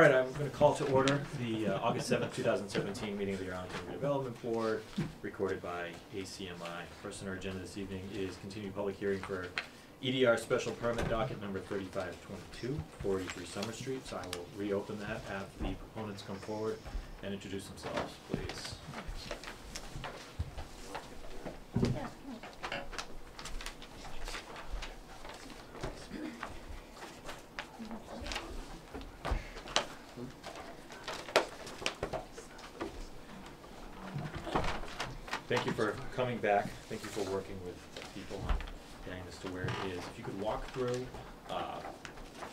right, I'm going to call to order the August 7th, 2017 meeting of the Arlington Redevelopment Board, recorded by ACMI. First on our agenda this evening is continued public hearing for EDR special permit docket number 3522, 483 Summer Street. So I will reopen that, have the proponents come forward and introduce themselves, please. Thank you for coming back. Thank you for working with people on getting this to where it is. If you could walk through,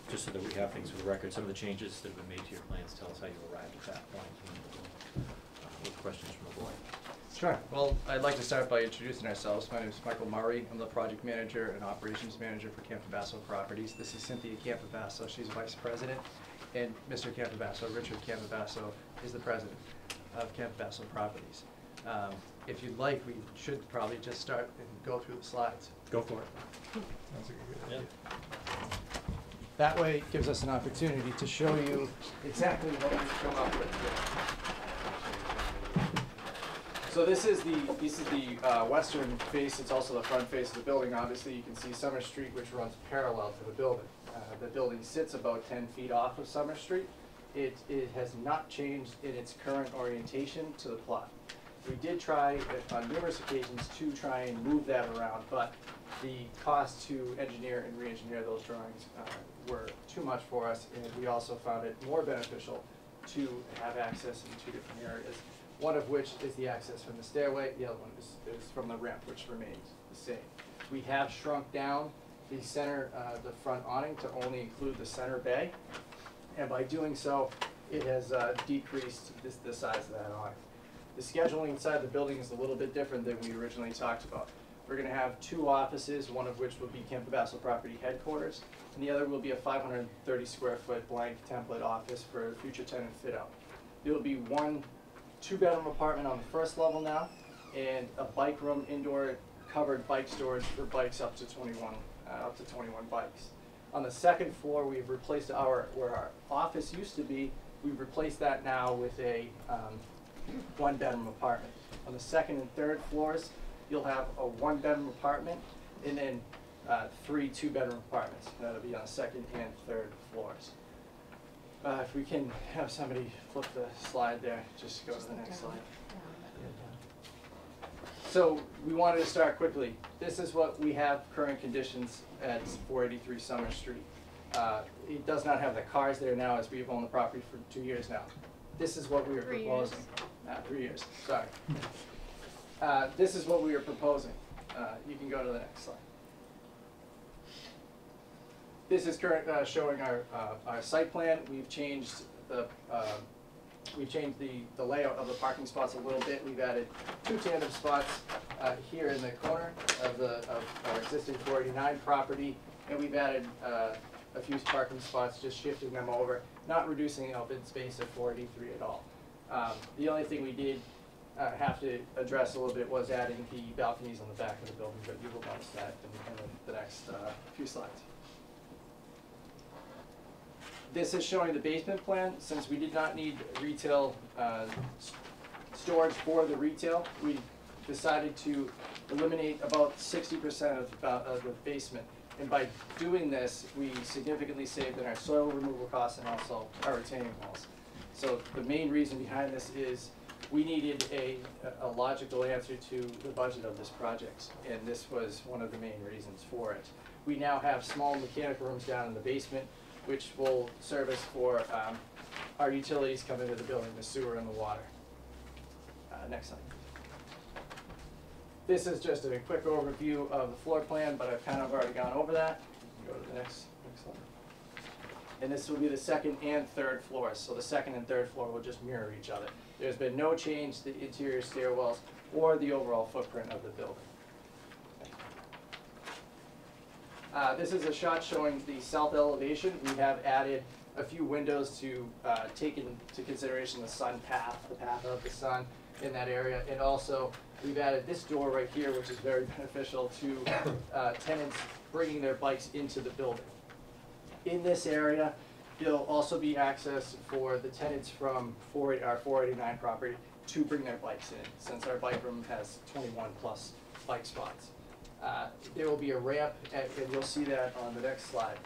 just so that we have things for the record, some of the changes that have been made to your plans. Tell us how you arrived at that point. With questions from the board. Sure. Well, I'd like to start by introducing ourselves. My name is Michael Murray. I'm the project manager and operations manager for Campobasso Properties. This is Cynthia Campobasso. She's vice president. And Mr. Campobasso, Richard Campobasso, is the president of Campobasso Properties. If you'd like, we should probably just start and go through the slides. Go for it. That's a good idea. That way it gives us an opportunity to show you exactly what we've come up with here. So this is the western face. It's also the front face of the building. Obviously, you can see Summer Street, which runs parallel to the building. The building sits about 10 feet off of Summer Street. It has not changed in its current orientation to the plot. We did try on numerous occasions to try and move that around, but the cost to engineer and re-engineer those drawings were too much for us, and we also found it more beneficial to have access in two different areas, one of which is the access from the stairway, the other one is from the ramp, which remains the same. We have shrunk down the center, the front awning to only include the center bay, and by doing so, it has decreased the size of that awning. The scheduling inside the building is a little bit different than we originally talked about. We're going to have two offices, one of which will be Campobasso Property Headquarters, and the other will be a 530 square foot blank template office for future tenant fit out. There will be one two-bedroom apartment on the first level now, and a bike room, indoor covered bike storage for bikes up to 21 bikes. On the second floor, we've replaced where our office used to be. We've replaced that now with a one-bedroom apartment. On the second and third floors, you'll have a one-bedroom apartment and then three two-bedroom apartments. That'll be on the second and third floors. If we can have somebody flip the slide there, just go to the next slide. So we wanted to start quickly. This is what we have current conditions at 483 Summer Street. It does not have the cars there now, as we've owned the property for 2 years now. This is what we are proposing. 3 years, sorry. This is what we are proposing. You can go to the next slide. This is current showing our site plan. We've changed the layout of the parking spots a little bit. We've added two tandem spots here in the corner of our existing 489 property, and we've added a few parking spots, just shifting them over, not reducing open space at 483 at all. The only thing we did have to address a little bit was adding the balconies on the back of the building, but you will notice that in the next few slides. This is showing the basement plan. Since we did not need retail storage for the retail, we decided to eliminate about 60% of the basement. And by doing this, we significantly saved in our soil removal costs and also our retaining walls. So the main reason behind this is we needed a logical answer to the budget of this project, and this was one of the main reasons for it. We now have small mechanical rooms down in the basement, which will service for our utilities coming into the building, the sewer and the water. Next slide. This is just a quick overview of the floor plan, but I've kind of already gone over that. You can go to the next slide. And this will be the second and third floors. So the second and third floor will just mirror each other. There's been no change to the interior stairwells or the overall footprint of the building. This is a shot showing the south elevation. We have added a few windows to take into consideration the sun path, the path of the sun in that area. And also, we've added this door right here, which is very beneficial to tenants bringing their bikes into the building. In this area, There'll also be access for the tenants from our 489 property to bring their bikes in, since our bike room has 21 plus bike spots. There will be a ramp, and you'll see that on the next slide.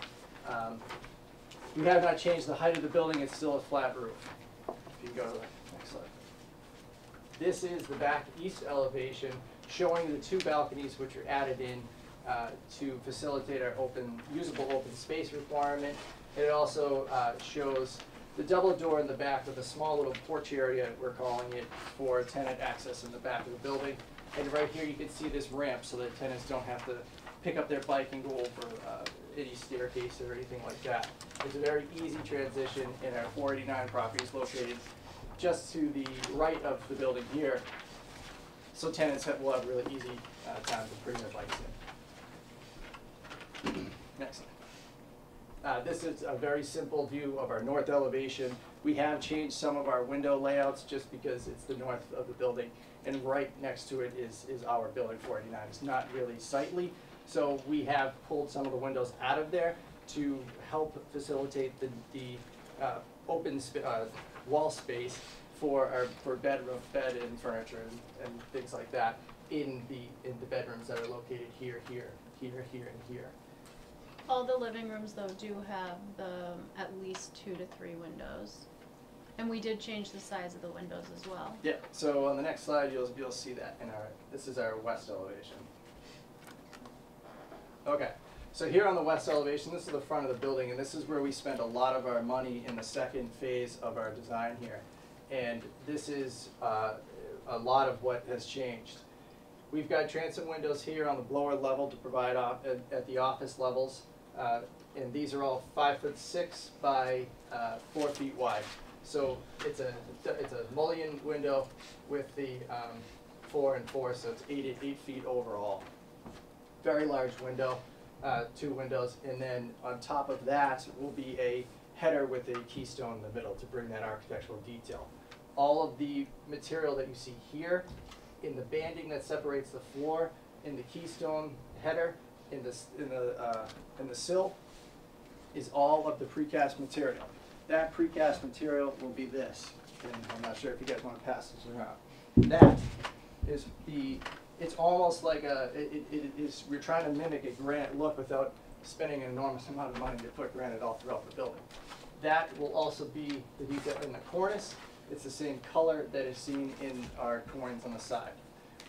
We have not changed the height of the building, it's still a flat roof. If you go to the next slide. This is the back east elevation, showing the 2 balconies which are added in to facilitate our usable open space requirement. It also shows the double door in the back with a small little porch area, we're calling it, for tenant access in the back of the building. And right here you can see this ramp so that tenants don't have to pick up their bike and go over any staircase or anything like that. It's a very easy transition, and our 489 property is located just to the right of the building here. So tenants will have really easy time to bring their bikes in. Next slide. This is a very simple view of our north elevation. We have changed some of our window layouts just because it's the north of the building, and right next to it is our building 489. It's not really sightly, so we have pulled some of the windows out of there to help facilitate the open wall space for bed and furniture and things like that in the bedrooms that are located here, and here. All the living rooms though do have at least 2 to 3 windows. And we did change the size of the windows as well. Yeah, so on the next slide you'll see that this is our west elevation. Okay, so here on the west elevation, this is the front of the building, and this is where we spent a lot of our money in the second phase of our design here. And this is a lot of what has changed. We've got transom windows here on the lower level to provide at the office levels, and these are all 5'6" by 4 feet wide. So it's a mullion window with the 4 and 4, so it's 8 feet overall. Very large window, 2 windows, and then on top of that will be a header with a keystone in the middle to bring that architectural detail. All of the material that you see here, in the banding that separates the floor, in the keystone header, in the sill, is all of the precast material. That precast material will be this, and I'm not sure if you guys want to pass this around. That is it's almost like we're trying to mimic a granite look without spending an enormous amount of money to put granite all throughout the building. That will also be the detail in the cornice. It's the same color that is seen in our coins on the side.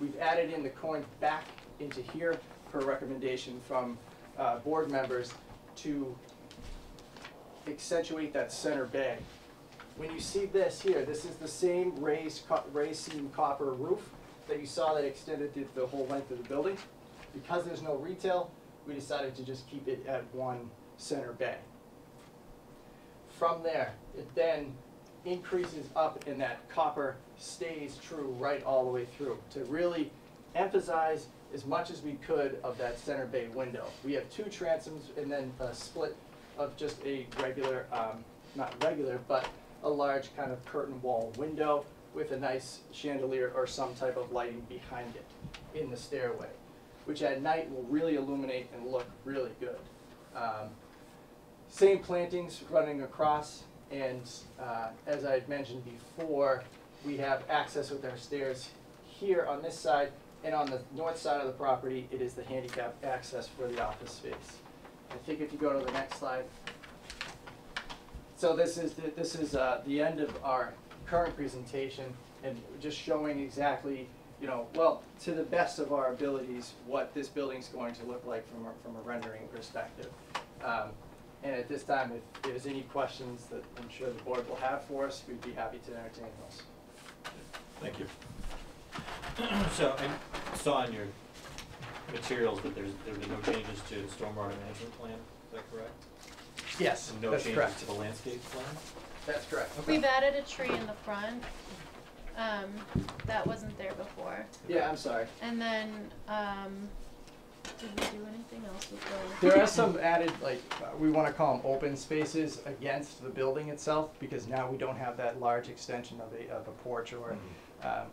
We've added in the coins back into here per recommendation from board members to accentuate that center bay. When you see this here, this is the same raised seam copper roof that you saw that extended the whole length of the building. Because there's no retail, we decided to just keep it at one center bay. From there, it then increases up, and that copper stays true right all the way through to really emphasize as much as we could of that center bay window. We have 2 transoms and then a split of just a regular, not regular, but a large kind of curtain wall window with a nice chandelier or some type of lighting behind it in the stairway, which at night will really illuminate and look really good. Same plantings running across. And as I had mentioned before, we have access with our stairs here on this side, and on the north side of the property, it is the handicap access for the office space. I think if you go to the next slide. So this is the end of our current presentation, and just showing exactly, well, to the best of our abilities, what this building's going to look like from a rendering perspective. And at this time, if there's any questions that I'm sure the board will have for us, we'd be happy to entertain those. Thank you. So I saw in your materials that there have been no changes to the stormwater management plan. Is that correct? Yes, and no that's changes correct. to the landscape plan? That's correct. Okay. We've added a tree in the front. That wasn't there before. Yeah, I'm sorry. And then, did we do anything else with the? There are some added, we want to call them open spaces against the building itself, because now we don't have that large extension of a porch or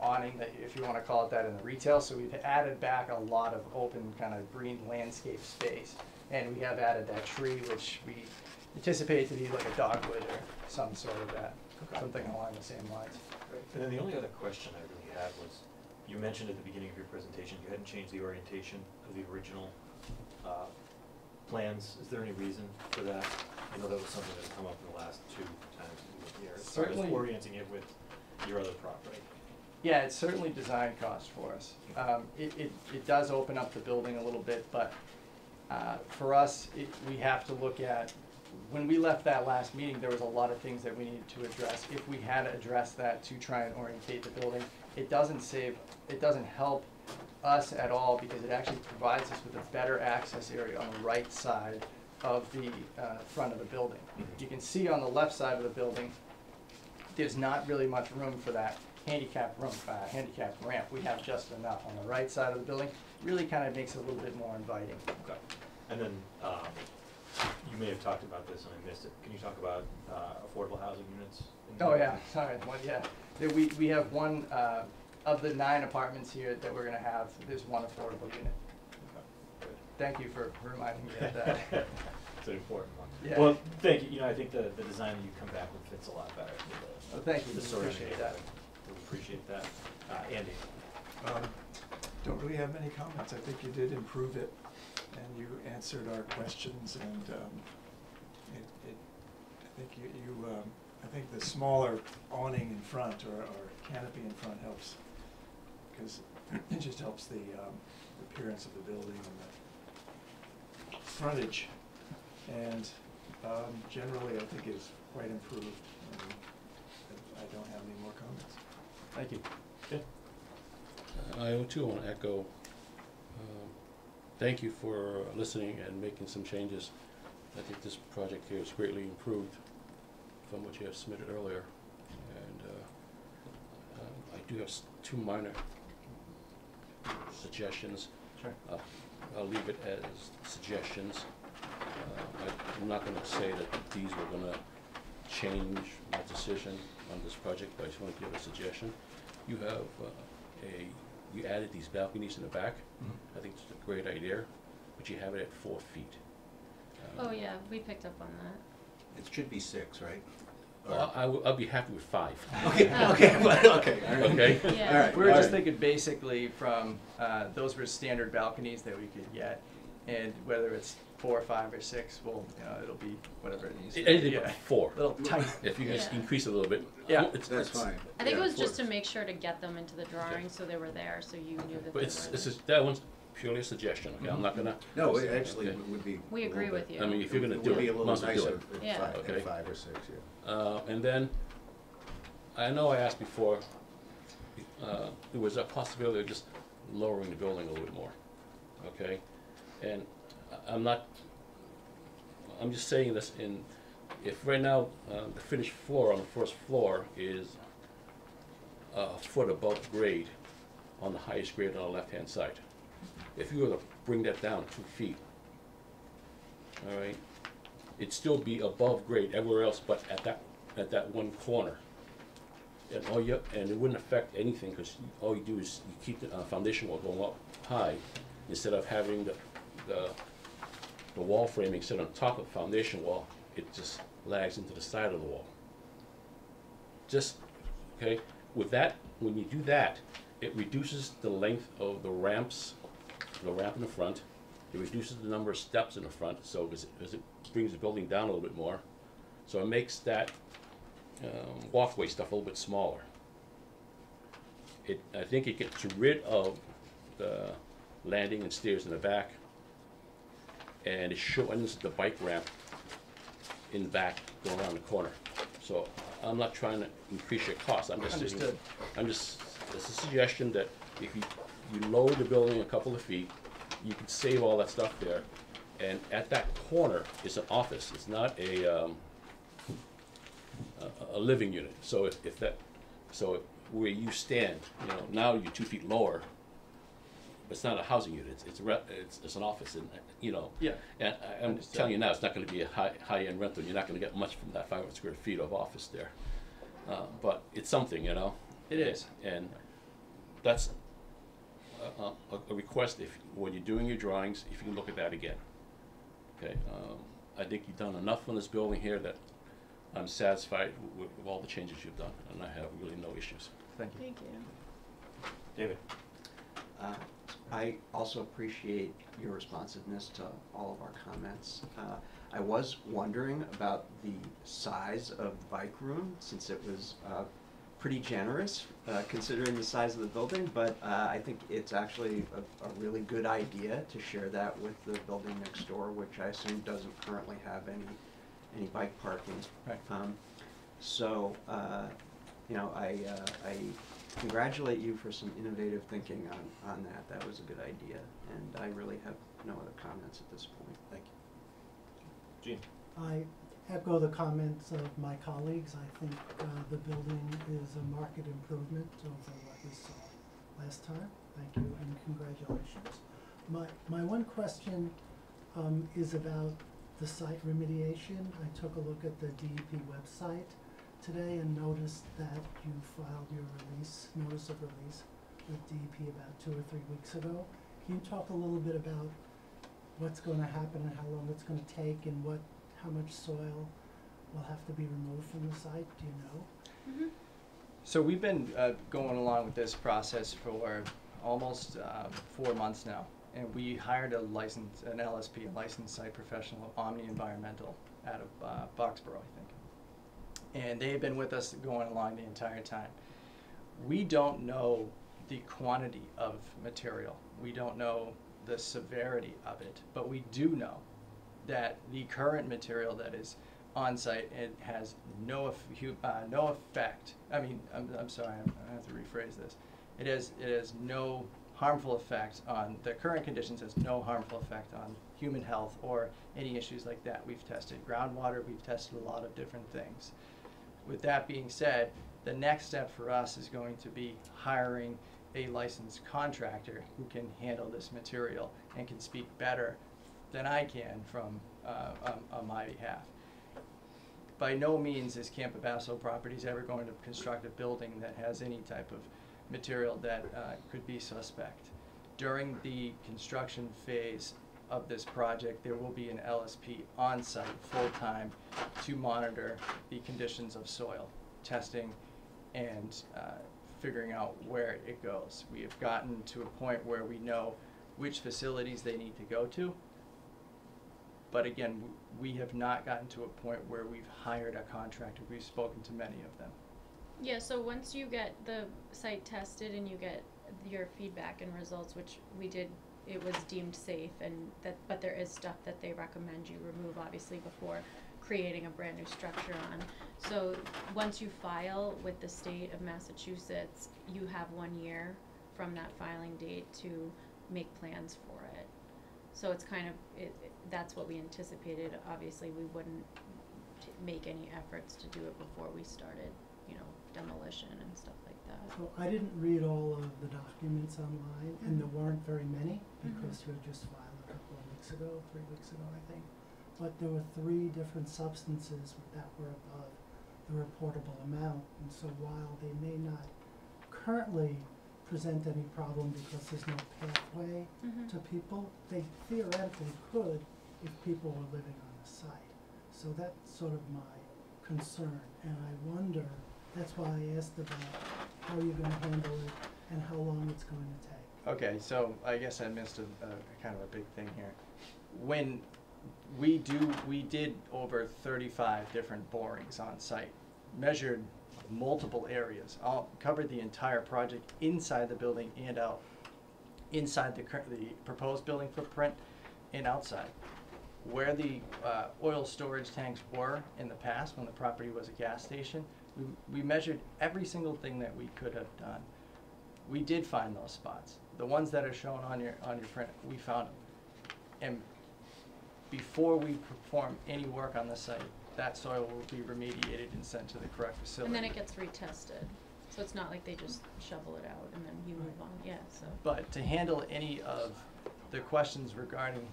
awning, that, if you want to call it that, in the retail. So we've added back a lot of open kind of green landscape space, and we have added that tree, which we, anticipate it to be like a dogwood or some sort of that, something along the same lines. And then the only other question I really had was, you mentioned at the beginning of your presentation, you hadn't changed the orientation of the original plans. Is there any reason for that? I know that was something that had come up in the last 2 times we were here, as far as Certainly. orienting it with your other property. Yeah, it's certainly design cost for us. It does open up the building a little bit, but for us, we have to look at, when we left that last meeting, there was a lot of things that we needed to address. If we had to address that to try and orientate the building, it doesn't help us at all, because it actually provides us with a better access area on the right side of the front of the building. You can see on the left side of the building, there's not really much room for that handicap ramp. We have just enough. On the right side of the building, really kind of makes it a little bit more inviting. Okay. And then, you may have talked about this and I missed it. Can you talk about affordable housing units? Oh, yeah, sorry, yeah. We have one, of the 9 apartments here that we're gonna have, there's one affordable unit. Okay, good. Thank you for reminding me of that. It's an important one. Yeah. Well, thank you. You know, I think the design that you come back with fits a lot better. Oh, thank you, The sort of appreciate that. We appreciate that. Andy? Don't really have many comments. I think you did improve it, and you answered our questions, and I think the smaller awning in front or canopy in front helps, because it just helps the appearance of the building and the frontage, and generally I think it's quite improved, and I don't have any more comments. Thank you. Okay. I too want to echo, thank you for listening and making some changes. I think this project here is greatly improved from what you have submitted earlier. And I do have 2 minor suggestions. Sure. I'll leave it as suggestions. I'm not going to say that these were going to change my decision on this project, but I just want to give a suggestion. You have you added these balconies in the back. Mm-hmm. I think it's a great idea, but you have it at 4 feet. Oh, yeah, we picked up on that. It should be 6, right? Well, I'll be happy with 5. Okay, Oh. okay, okay. All right. Okay? Yeah. All right. We were all just right. thinking basically from, those were standard balconies that we could get, and whether it's 4, 5, or 6, well, it'll be whatever it needs to be. Anything Yeah. but 4. Little tight. If you just Yeah. increase it a little bit. Yeah. That's fine. I think Yeah, it was just to 4. make sure to get them into the drawing, so they were there, so you knew that But they it's were just, there. that one's purely a suggestion, okay? I'm not gonna, No, it actually Okay. would be. We a agree little with bit- you. I mean, if you're gonna It do would be a it, little might as well do nicer it. at Yeah. 5, Okay. at 5 or 6, yeah. And then, I know I asked before, there was a possibility of just lowering the building a little bit more, okay? And I'm just saying this if right now, the finished floor on the first floor is a foot above grade on the highest grade on the left-hand side. If you were to bring that down 2 feet, all right, it'd still be above grade everywhere else but at that one corner. And and it wouldn't affect anything, because all you do is you keep the foundation wall going up high, instead of having the wall framing sit on top of the foundation wall. It just lags into the side of the wall. Just, okay, with that, when you do that, it reduces the length of the ramp in the front. It reduces the number of steps in the front, so as it brings the building down a little bit more. So it makes that walkway stuff a little bit smaller. I think it gets rid of the landing and stairs in the back, and it shortens the bike ramp in the back going around the corner. So I'm not trying to increase your cost. I'm just saying, Understood. it's a suggestion that if you lower the building a couple of feet, you can save all that stuff there. And at that corner is an office. It's not a living unit. So so where you stand, now you're 2 feet lower. It's not a housing unit. It's an office, and Yeah. And I'm Understood. telling you now, it's not going to be a high-end rental. You're not going to get much from that 500 square feet of office there. But it's something, It is. And that's a request. If when you're doing your drawings, if you can look at that again. Okay. I think you've done enough on this building here that I'm satisfied with all the changes you've done, and I have really no issues. Thank you. Thank you. David? I also appreciate your responsiveness to all of our comments. I was wondering about the size of the bike room, since it was pretty generous considering the size of the building, but I think it's actually a really good idea to share that with the building next door, which I assume doesn't currently have any bike parking. Right. So, you know, I congratulate you for some innovative thinking on that. That was a good idea, and I really have no other comments at this point. Thank you. Gene? I echo the comments of my colleagues. I think the building is a marked improvement over what we saw last time. Thank you and congratulations. My one question is about the site remediation. I took a look at the DEP website today and noticed that you filed your notice of release with DEP about 2 or 3 weeks ago. Can you talk a little bit about what's going to happen and how long it's going to take and how much soil will have to be removed from the site? Do you know? Mhm. So we've been going along with this process for almost 4 months now, and we hired an LSP, a licensed site professional, Omni Environmental, out of Boxborough, I think. And they have been with us going along the entire time. We don't know the quantity of material. We don't know the severity of it, but we do know that the current material that is on site, it has no effect. I mean, I'm sorry, I have to rephrase this. It has no harmful effect on the current conditions. Has no harmful effect on human health or any issues like that. We've tested groundwater. We've tested a lot of different things. With that being said, the next step for us is going to be hiring a licensed contractor who can handle this material and can speak better than I can from on my behalf. By no means is Campo Basso Properties ever going to construct a building that has any type of material that could be suspect. During the construction phase of this project, there will be an LSP on site full-time to monitor the conditions of soil, testing, and figuring out where it goes. We have gotten to a point where we know which facilities they need to go to, but again, we have not gotten to a point where we've hired a contractor. We've spoken to many of them. Yeah, so once you get the site tested and you get your feedback and results, which we did, it was deemed safe, but there is stuff that they recommend you remove, obviously, before creating a brand new structure on. So once you file with the state of Massachusetts, you have 1 year from that filing date to make plans for it. So it's kind of, that's what we anticipated. Obviously, we wouldn't make any efforts to do it before we started, demolition and stuff like that. So I didn't read all of the documents online, and there weren't very many because you had just filed a couple of weeks ago, 3 weeks ago, I think. But there were 3 different substances that were above the reportable amount, and so while they may not currently present any problem because there's no pathway to people, they theoretically could if people were living on the site. So that's sort of my concern, and I wonder, that's why I asked about how you're going to handle it and how long it's going to take. Okay, so I guess I missed a kind of a big thing here. When we did over 35 different borings on site, measured multiple areas, covered the entire project inside the building and out, inside the proposed building footprint and outside. Where the oil storage tanks were in the past when the property was a gas station, we measured every single thing that we could have done. We did find those spots. The ones that are shown on your print, we found them. And before we perform any work on the site, that soil will be remediated and sent to the correct facility. And then it gets retested. So it's not like they just shovel it out and then you move on. Yeah, so. But to handle any of the questions regarding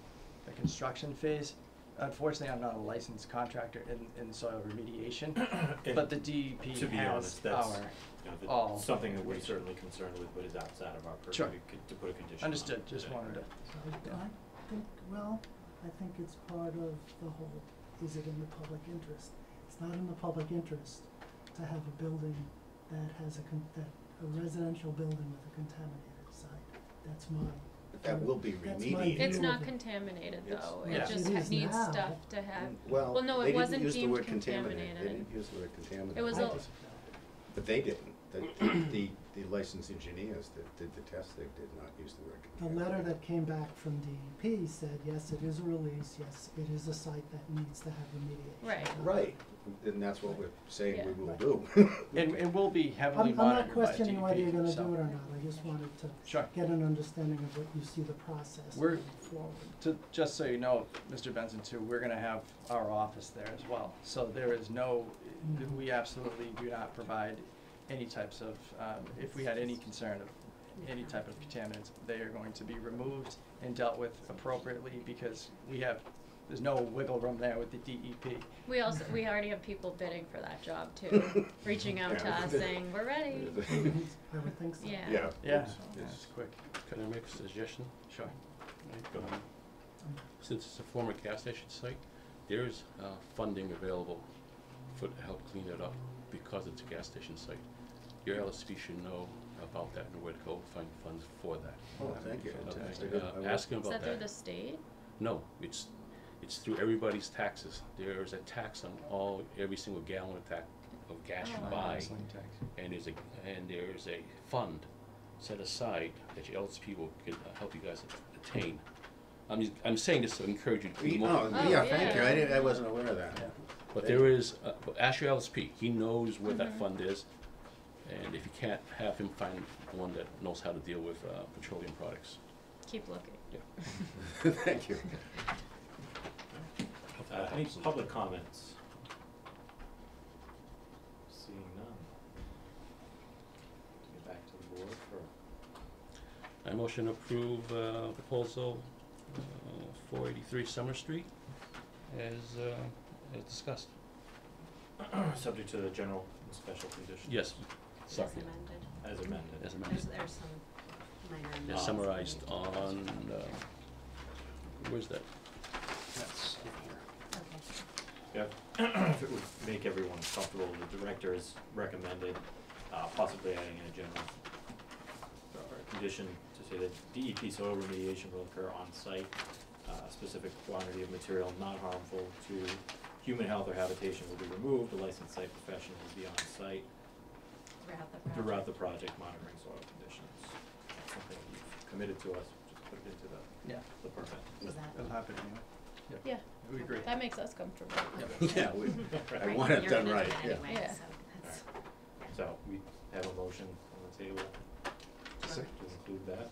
the construction phase, unfortunately, I'm not a licensed contractor in soil remediation, but the DEP To be has honest, that's all something that we're information. certainly concerned with, but is outside of our purview Sure. to put a condition on. Understood, just wanted to. So I think, well, I I think it's part of the whole, is it in the public interest? It's not in the public interest to have a building that has a residential building with a contaminated site. That's my. But that will be That's my remediated. It's view not of it. contaminated It's- though, Yeah. it just It is needs now. stuff to have, Well, no, they it didn't wasn't use the deemed word contaminated. They contaminated. didn't use the word contaminated. It was I a, just- But they didn't. The licensed engineers that did the test, they did not use the word The contaminated. letter that came back from DEP said, yes, it is a release, yes, it is a site that needs to have remediation. Right. Right, and that's what we're saying we will Right. do. And we'll be heavily I'm monitored not by questioning whether you're gonna so- do it or not, I just wanted to Sure. get an understanding of what you see the process We're- going forward. Just so you know, Mr. Benson too, we're gonna have our office there as well. So there is no, we absolutely do not provide any types of, if we had any concern of any type of contaminants, they are going to be removed and dealt with appropriately because there's no wiggle room there with the DEP. we already have people bidding for that job too, reaching out to Yeah. us saying, we're ready. I would think so. Yeah. Yeah. Yeah, it's- it's quick, Can I make a suggestion? sure. Right, since it's a former gas station site, there's funding available to help clean it up because it's a gas station site. Your LSP should know about that and where to go find funds for that. Oh, thank you. Okay, Fantastic. I will. ask him Is about that through the state? No, it's through everybody's taxes. There's a tax on every single gallon of gas you Oh. buy, Gasoline tax. and there's a fund set aside that your LSP will help you guys attain. I'm saying this to encourage you to do more. Oh, Oh, yeah, thank you. yeah. I wasn't aware of that. Yeah. But there is, ask your LSP, he knows where that Mhm. fund is, and if you can't, have him find one that knows how to deal with petroleum products. Keep looking. Thank you. Any public comments? Seeing none. Get back to the board for, I motion to approve proposal 483 Summer Street as discussed. subject to the general and special conditions. Yes, sorry, As amended. As amended. as amended. There's some minor As amendments. summarized on, where's that? That's in here. Okay. Yeah, if it would make everyone comfortable, the director has recommended, possibly adding in a general condition to say that DEP soil remediation will occur on site. Specific quantity of material not harmful to human health or habitation will be removed. The licensed site professional will be on site throughout the project monitoring soil conditions. That's something you've committed to us, just put it into Yeah, the permit. Was that? it'll happen anyway. Yeah, We agree. that makes us comfortable. Yeah, I Right, want it you're done gonna right, do it yeah. anyway, Yeah. so that's, So we have a motion on the table Sure. to include that.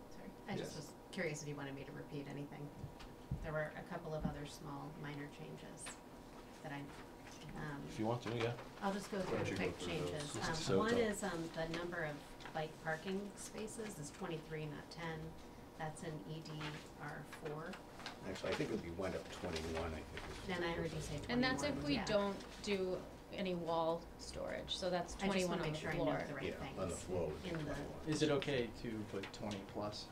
sorry. I just Yes. was curious if you wanted me to repeat anything. There were a couple of other small minor changes that If you want to, yeah. I'll just go Why through don't the you quick go through those? changes. So One the- is, the number of bike parking spaces is 23, not 10. That's in EDR 4. Actually, I think we went up 21, I think. Then I heard you say 21. And that's if we yeah. don't do any wall storage, so that's I just 21 wanna on make the sure I floor. note the right Yeah, things. on the floor would be in the- 21. Is it okay to put 20 plus?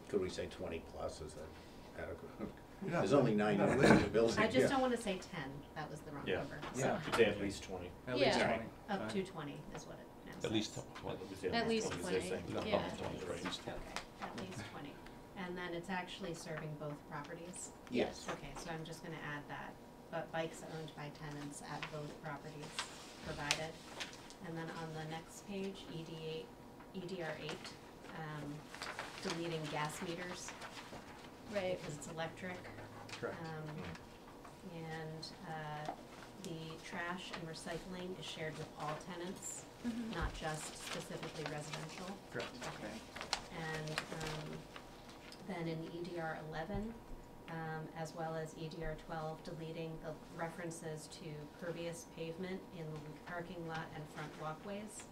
Could we say 20 plus, is that adequate? You're not- There's only you're 9 not units in the building. I just Yeah. don't wanna say 10, that was the wrong Yeah. number. Yeah. So Should say at least 20. At least Yeah. 20. up Fine. to 20 is what it now says. At least, Well, we say At least 20, 20, they're saying No, yeah. up to 20, right, at least 20. Okay, at least 20. And then it's actually serving both properties. Yes. Okay, so I'm just gonna add that, but bikes owned by tenants at both properties provided. And then on the next page, EDR 8, deleting gas meters Right. because it's electric. Correct. And the trash and recycling is shared with all tenants, Mhm. not just specifically residential. Correct. Okay. And then in EDR 11, as well as EDR 12, deleting the references to pervious pavement in the parking lot and front walkways.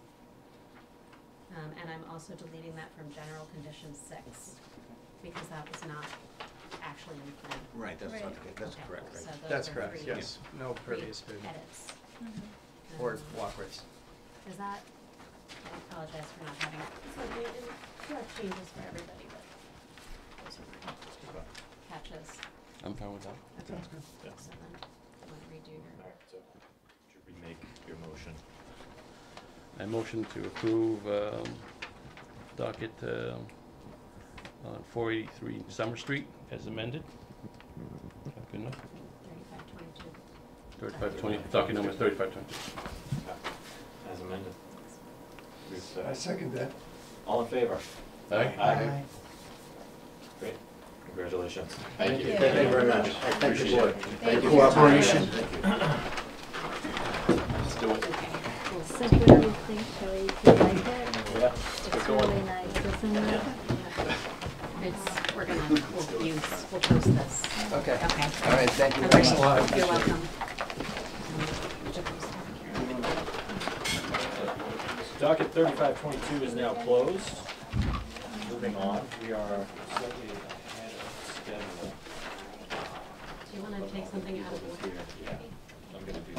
And I'm also deleting that from general condition 6, because that was not actually in the plan. Right, that's Right. okay, that's Okay, correct, so right? those That's are correct, three- yes. No three pervious pavement. edits. Mhm. Or Um, walkways. Is that, I apologize for not having, it's like, you have changes for everybody, but those are mine. I'm fine with that. Okay. Sounds good. Yeah. So then, you wanna redo your? Alright, so should we make your motion? I motion to approve docket on 483 Summer Street as amended. Is that good enough? 3522. 3520, docket number is 3522. As amended. I second that. All in favor? Aye. Aye. Great, congratulations. Thank you. Thank you very much. Thank you, board. Thank you. Cooperation. Let's do it. So what do you think, Kelly? Do you like it? Yeah. It's really nice, isn't it? It's, we'll post this. Okay. Okay. All right, thank you. Okay. Thanks a lot. You're welcome. Docket 3522 is now closed. Moving on, we are slightly ahead of schedule. Do you wanna take something out of order? Yeah, I'm gonna do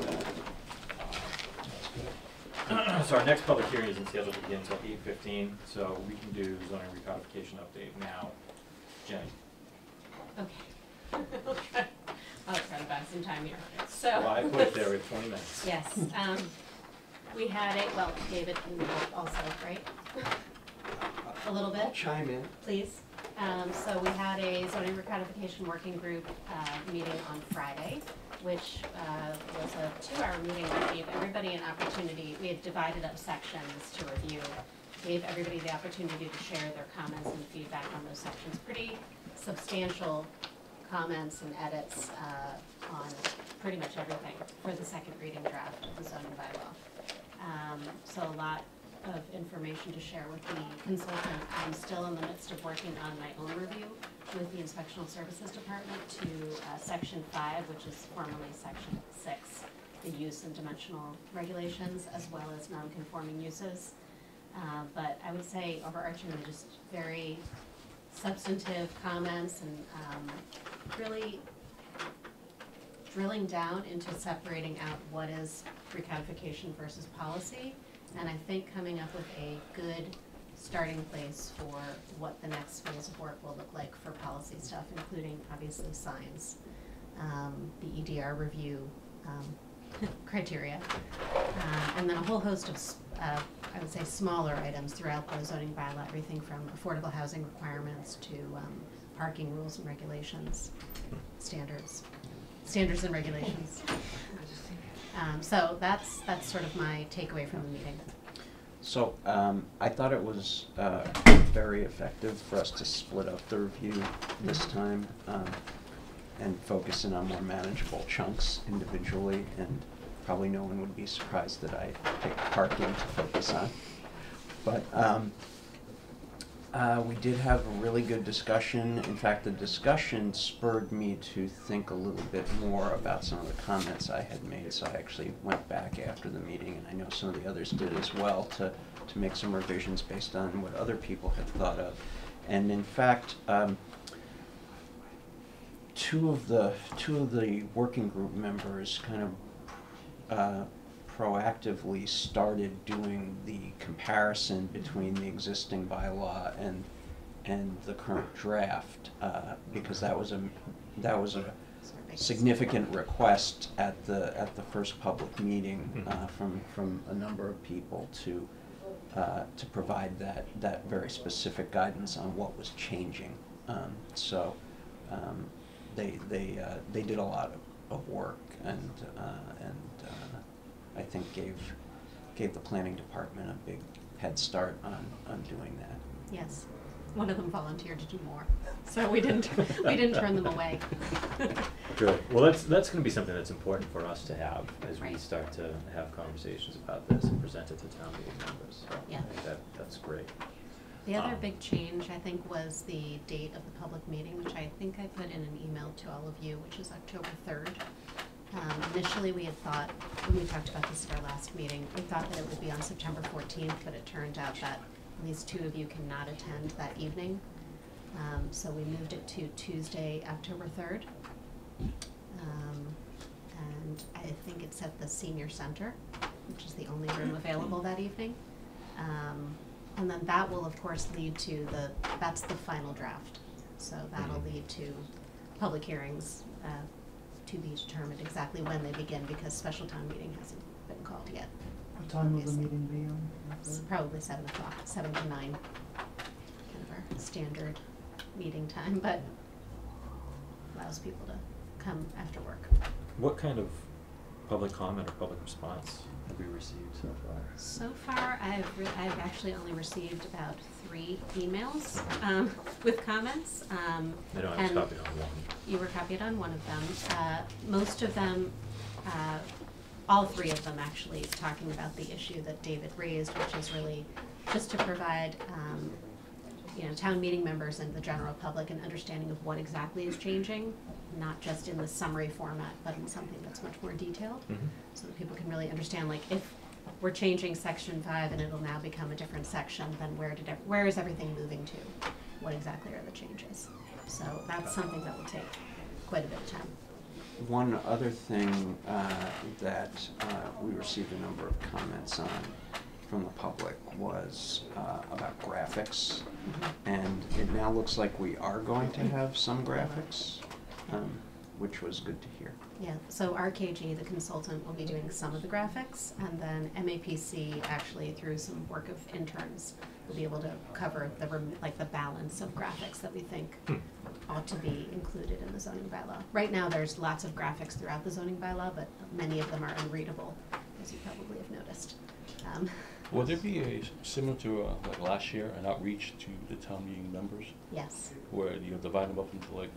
that. So our next public hearing isn't scheduled to begin until 8:15, so we can do zoning recodification update now. Jenny? Okay. Okay. I'll try to buy some time here. So. Well, I put it there with 20 minutes. Yes, we had well, David can vote also, right? A little bit? Chime in. Please. So we had a zoning recodification working group, meeting on Friday, which, was a 2-hour meeting that gave everybody an opportunity. We had divided up sections to review, gave everybody the opportunity to share their comments and feedback on those sections. Pretty substantial comments and edits, on pretty much everything for the second reading draft of the zoning bylaw. So a lot of information to share with the consultant. I'm still in the midst of working on my own review with the Inspectional Services Department to Section 5, which is formerly Section 6, the use and dimensional regulations, as well as non-conforming uses. But I would say overarchingly just very substantive comments and really drilling down into separating out what is recodification versus policy, and I think coming up with a good starting place for what the next phase of work will look like for policy stuff, including obviously signs, the EDR review criteria, and then a whole host of, I would say, smaller items throughout the zoning bylaw, everything from affordable housing requirements to parking rules and regulations, standards and regulations. So that's sort of my takeaway from the meeting. So I thought it was very effective for us to split up the review this time and focus in on more manageable chunks individually, and probably no one would be surprised that I picked parking to focus on. But we did have a really good discussion. In fact, the discussion spurred me to think a little bit more about some of the comments I had made, so I actually went back after the meeting, and I know some of the others did as well, to make some revisions based on what other people had thought of. And in fact, two of the working group members kind of proactively started doing the comparison between the existing bylaw and the current draft, because that was a significant request at the first public meeting from a number of people to provide that very specific guidance on what was changing. So they did a lot of work and I think gave the planning department a big head start on doing that. Yes, one of them volunteered to do more, so we didn't turn them away. Good. Well, that's going to be something that's important for us to have as we Right. start to have conversations about this and present it to town meeting members. So Yeah. I think that's great. The other big change, I think, was the date of the public meeting, which I think I put in an email to all of you, which is October 3rd. Initially, we had thought, when we talked about this at our last meeting, we thought that it would be on September 14th, but it turned out that at least 2 of you cannot attend that evening. So we moved it to Tuesday, October 3rd. And I think it's at the Senior Center, which is the only room available that evening. And then that will, of course, lead to that's the final draft. So that'll lead to public hearings, to be determined exactly when they begin, because special town meeting hasn't been called yet. What time will the Obviously. meeting be on? It's probably 7 o'clock, 7 to 9, kind of our standard meeting time, but allows people to come after work. What kind of public comment or public response have we received so far? So far, I've actually only received about 3 emails with comments. I know I was and copied on one. You were copied on one of them. Most of them, all 3 of them actually, talking about the issue that David raised, which is really just to provide town meeting members and the general public an understanding of what exactly is changing, not just in the summary format, but in something that's much more detailed, so that people can really understand, like, if we're changing section 5 and it'll now become a different section, then where is everything moving to? What exactly are the changes? So that's something that will take quite a bit of time. One other thing that we received a number of comments on from the public was about graphics. And it now looks like we are going to have some graphics, which was good to hear. Yeah, so RKG, the consultant, will be doing some of the graphics, and then MAPC, actually through some work of interns, will be able to cover the balance of graphics that we think ought to be included in the zoning bylaw. Right now, there's lots of graphics throughout the zoning bylaw, but many of them are unreadable, as you probably have noticed. Will there be similar to like last year, an outreach to the town meeting members? Yes. Where you divide them up into like,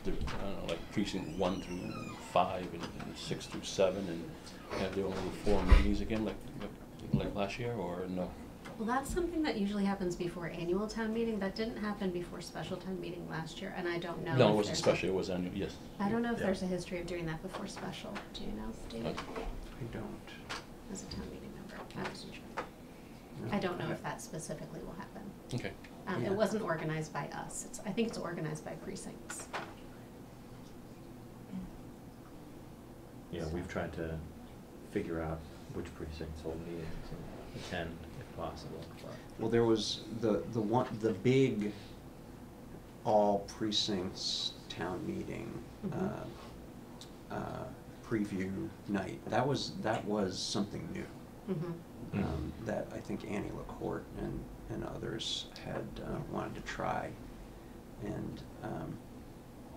I don't know, like precinct 1 through 5 and 6 through 7, and have their own little forum meetings again, like last year, or no? Well, that's something that usually happens before annual town meeting. That didn't happen before special town meeting last year, and I don't know. No, if it wasn't there's special. It was annual. Yes. I don't know if Yeah. there's a history of doing that before special. Do you know, David? I don't. As a town meeting member, I wasn't sure. No. I don't know if that specifically will happen. Okay. Yeah. It wasn't organized by us. I think it's organized by precincts. Yeah, we've tried to figure out which precincts hold meetings and attend if possible. But Well, there was the big all precincts town meeting preview night. That was something new. That I think Annie LaCourte and others had wanted to try, and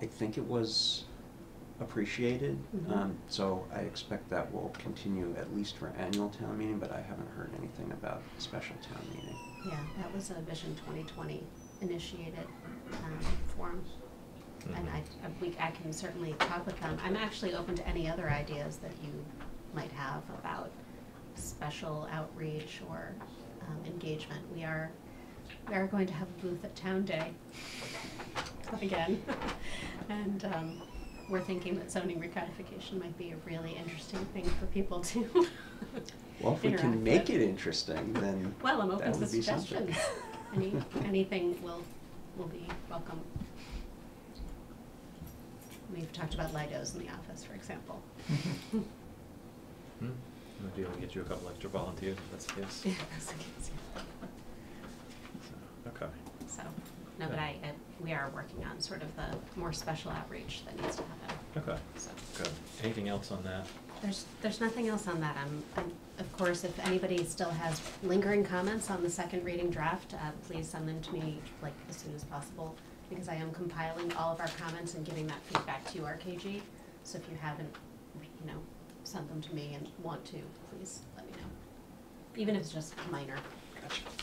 I think it was appreciated. So I expect that will continue at least for annual town meeting, but I haven't heard anything about special town meeting. Yeah, that was a Vision 2020 initiated forum. And I can certainly talk with them. I'm actually open to any other ideas that you might have about special outreach or engagement. We are going to have a booth at Town Day again, and we're thinking that zoning recodification might be a really interesting thing for people to Well, if we interact can make with. it interesting, then Well, I'm open that to would be something. suggestions. Anything will be welcome. We've talked about Lidos in the office, for example. maybe we'll get you a couple extra volunteers if that's the case. Yeah, that's the case, yeah. So, okay. So, no, but we are working on sort of the more special outreach that needs to happen. Okay. So, Good. Anything else on that? there's nothing else on that. Of course, if anybody still has lingering comments on the second reading draft, please send them to me like as soon as possible, because I am compiling all of our comments and giving that feedback to RKG. So if you haven't, sent them to me and want to, please let me know. Even if it's just minor,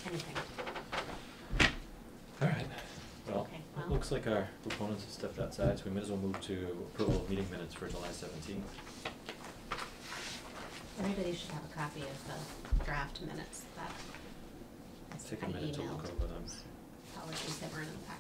anything. All right. Well, Okay, it well. looks like our proponents have stepped outside, so we might as well move to approval of meeting minutes for July 17th. Everybody should have a copy of the draft minutes that Take a I minute to look emailed. over them. Apologies, they weren't in the packet.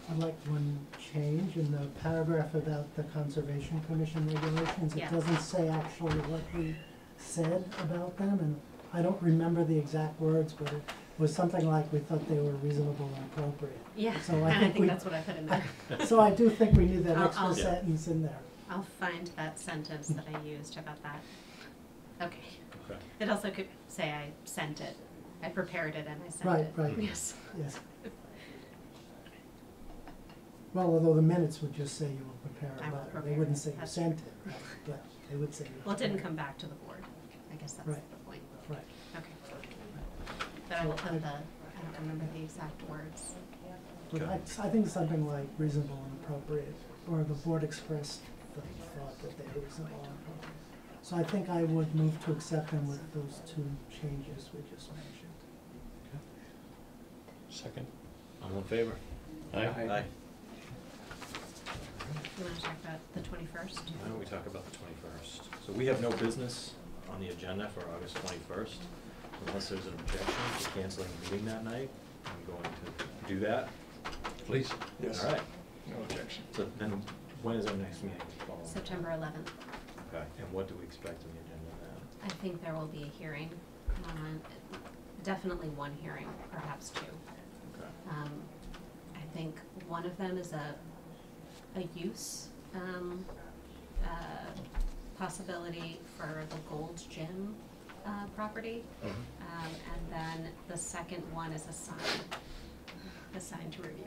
I'd like one change in the paragraph about the Conservation Commission regulations. Yes. It doesn't say actually what we said about them, and I don't remember the exact words, but it was something like we thought they were reasonable and appropriate. Yeah, So I think we- that's what I put in there. So I do think we need that I'll- extra I'll- sentence in there. I'll find that sentence that I used about that. Okay. Okay. It also could say I sent it. I prepared it and I sent Right, it. right. Yes. Yes. Well, although the minutes would just say you will prepare I a will letter. prepare They wouldn't it. say you That's sent true. it, right, but they would say you Well, it didn't prepared come back to the board. I guess that's Right. the point. Right. Okay. But I will put the, I don't remember the exact words. But Okay. I think something like reasonable and appropriate, or the board expressed the thought that they are reasonable and appropriate. So I think I would move to accept them with those two changes we just mentioned. Second. All in favor? Aye. You wanna talk about the 21st? Why don't we talk about the 21st? So we have no business on the agenda for August 21st, unless there's an objection to canceling the meeting that night. I'm going to do that. Please. Yes. All right. No objection. So then, when is our next meeting? September 11th. Okay, and what do we expect on the agenda then? I think there will be a hearing, definitely one hearing, perhaps two. Okay. I think one of them is a use, possibility for the Gold's Gym, property. And then the second one is a sign to review.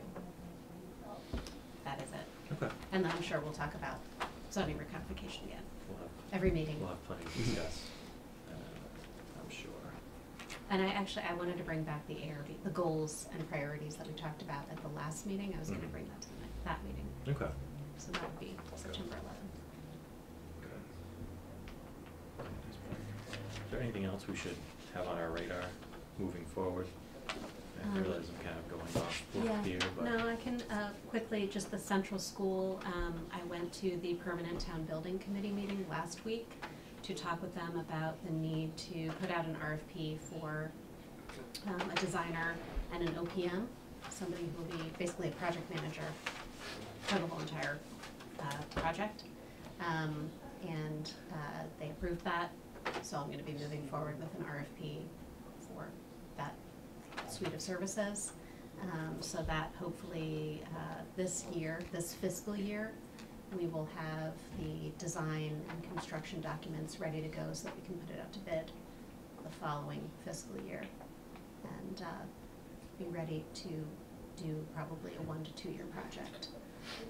That is it. Okay. And then I'm sure we'll talk about zoning recodification again, We'll have, every meeting. we'll have plenty to discuss, I'm sure. And I wanted to bring back the ARB, the goals and priorities that we talked about at the last meeting. I was gonna Mhm. bring that to that meeting. Okay. So that would be September 11th. Is there anything else we should have on our radar moving forward? I realize I'm kind of going off book here, but. No, I can, quickly, just the central school, I went to the permanent town building committee meeting last week to talk with them about the need to put out an RFP for, a designer and an OPM, somebody who will be basically a project manager for the whole entire, project. And they approved that, so I'm gonna be moving forward with an RFP for that suite of services. So that hopefully, this fiscal year, we will have the design and construction documents ready to go so that we can put it out to bid the following fiscal year. And, be ready to do probably a 1 to 2 year project,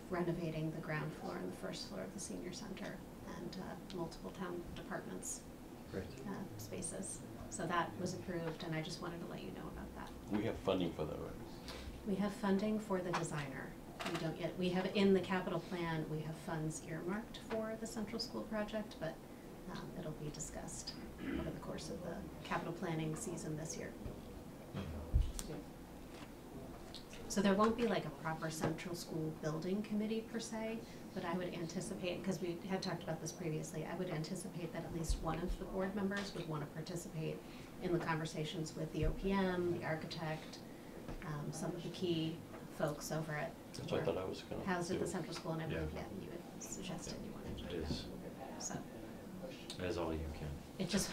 renovating the ground floor and the first floor of the senior center and, multiple town departments, Great. spaces. So that was approved, and I just wanted to let you know about that. We have funding for that, right? We have funding for the designer. We don't yet, we have in the capital plan, we have funds earmarked for the central school project, but it'll be discussed over the course of the capital planning season this year. So there won't be like a proper central school building committee per se, but I would anticipate, because we had talked about this previously, I would anticipate that at least one of the board members would want to participate in the conversations with the OPM, the architect, some of the key folks over at That's what I thought I was gonna housed at do. the central school, and I believe, Yeah. yeah, you had suggested you wanted to do It that. is, So, as all you can. it just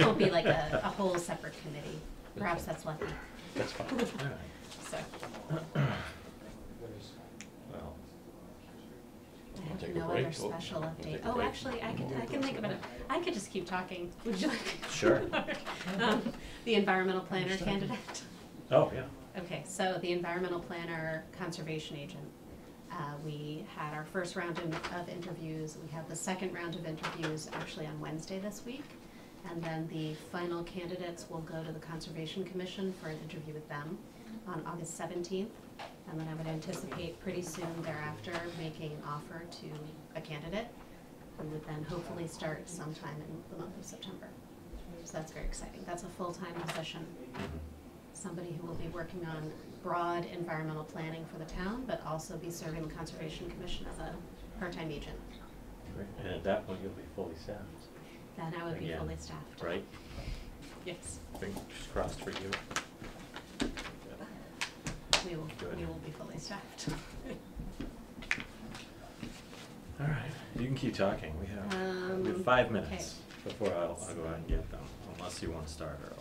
won't be like a whole separate committee. Perhaps that's lucky, That's fine. All right. so. Well, I have Take a no break, other or- special or update. take a Oh, break. actually, I can think of it. I could just keep talking. Would you like? Sure. The environmental planner candidate. oh, yeah. Okay, so the environmental planner conservation agent. We had our first round of interviews. We have the second round of interviews actually on Wednesday this week. And then the final candidates will go to the Conservation Commission for an interview with them on August 17th. And then I would anticipate pretty soon thereafter making an offer to a candidate who would then hopefully start sometime in the month of September. So that's very exciting. That's a full-time position. Somebody who will be working on broad environmental planning for the town, but also be serving the Conservation Commission as a part-time agent. Great. And at that point, you'll be fully staffed, Then I would be Again, fully staffed. right? Yes. Fingers crossed for you. we will Good. be fully staffed. All right, you can keep talking. We have 5 minutes before I'll go out and get them, unless you want to start early.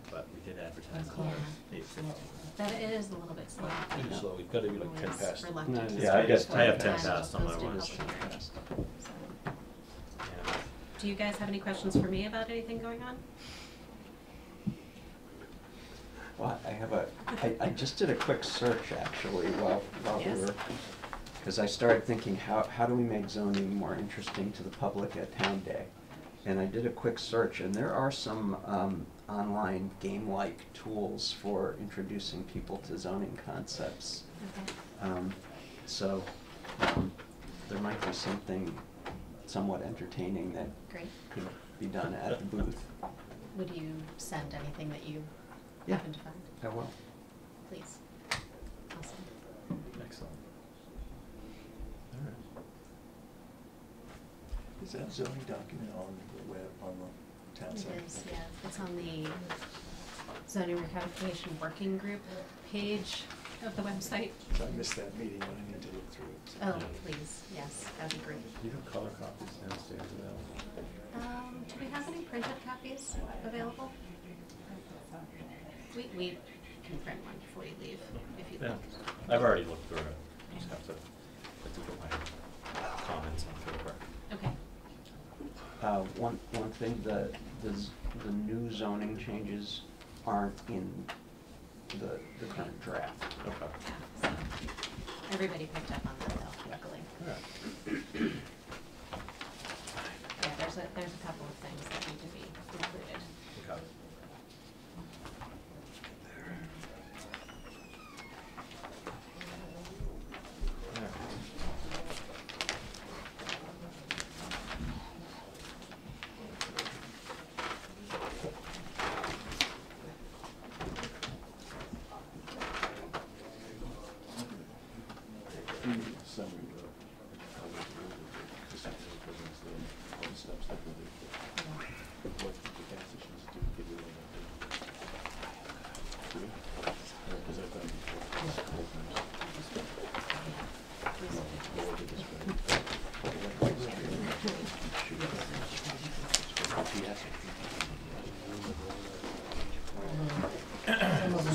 But we did advertise Yeah. at 8:15. That it is a little bit slow. Too slow, we've gotta be like 10 Always past. reluctant to Yeah, start I guess before I have the 10 time past on my posted watch. public hearing. So, Yeah. do you guys have any questions for me about anything going on? Well, I just did a quick search actually while we Yes. were, because I started thinking, how do we make zoning more interesting to the public at Town Day? And I did a quick search, and there are some online game-like tools for introducing people to zoning concepts. Okay. So there might be something somewhat entertaining that Great. could be done at the booth. Would you send anything that you Yeah. happen to find? I will. Please. Awesome. Excellent. All right. Is that zoning document on the web, on the town It site? is, yeah. It's on the zoning recodification working group page of the website. So I missed that meeting, but I need to look through it. Oh, please, yes, that'd be great. You have color copies downstairs available? Do we have any printed copies available? We can print one before you leave, if you'd Yeah, like. I've already looked through it. Just have to put my comments on paper. Okay. One thing, the new zoning changes aren't in the current draft. Okay. So, everybody picked up on that though, luckily. All right. Yeah, there's a couple of things that need to be included. Okay. All right.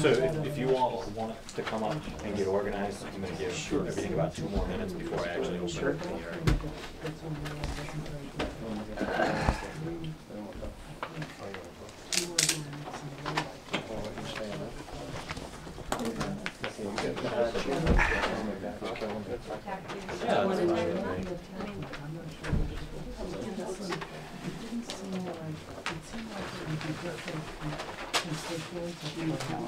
So if you all want to come up and get organized, I'm gonna give everything about 2 more minutes before I actually open the hearing. Yeah, that's fine.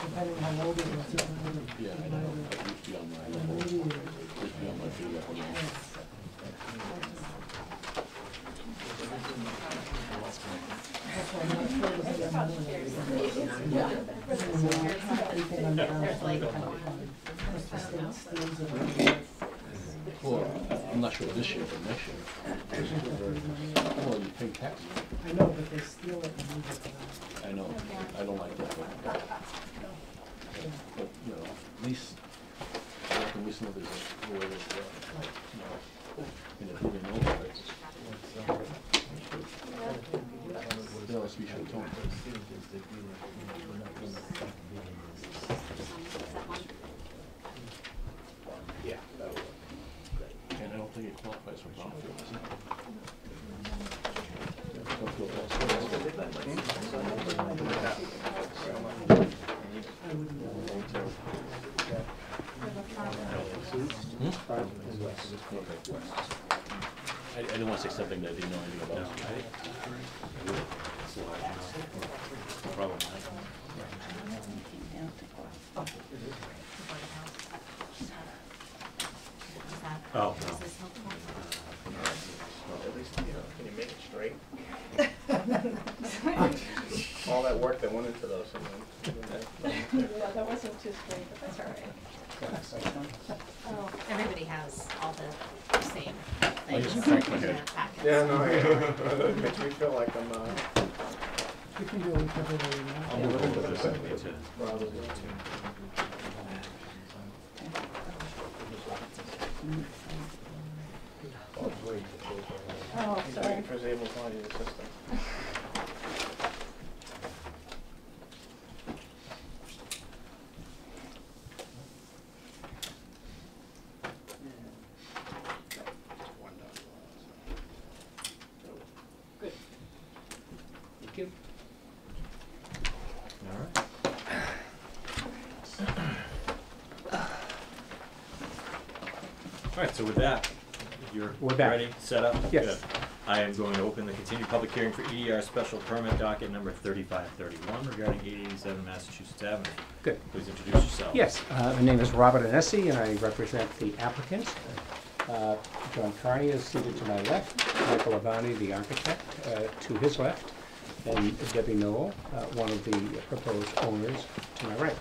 Depending on how old it was. Yeah, I know, that used to be on my level, used to be on my video. Well, I'm not sure this year, but next year. Well, you pay taxes. I know, but they steal it and use it for that. I know, I don't like that, but, you know, at least, I like at least know there's a way to, you know, and if they know about it. There else we should tell them. Yeah, that'll work. And I don't think it qualifies for brownfield, does it? I didn't want to say something that I didn't know anything about. It's large enough. Probably not. Oh, no. Is this helpful? At least, you know, can you make it straight? All that work that went into those, and then. Yeah, that wasn't too straight, but that's all right. Oh, everybody has all the same things just cracked my in their head. packets. Yeah, no, it makes me feel like I'm, You can do whichever way you want. I'll move over this way to. Oh, sorry. For Zabel's audio system. Thank you. All right. All right, so with that, We're back. ready, set up? Yes. Good. I am going to open the continued public hearing for EDR special permit docket number 3531 regarding 887 Massachusetts Avenue. Good. Please introduce yourself. Yes, my name is Robert Anesi, and I represent the applicant. John Carney is seated to my left, Michael Avani, the architect, to his left, and Debbie Noel, one of the proposed owners, to my right.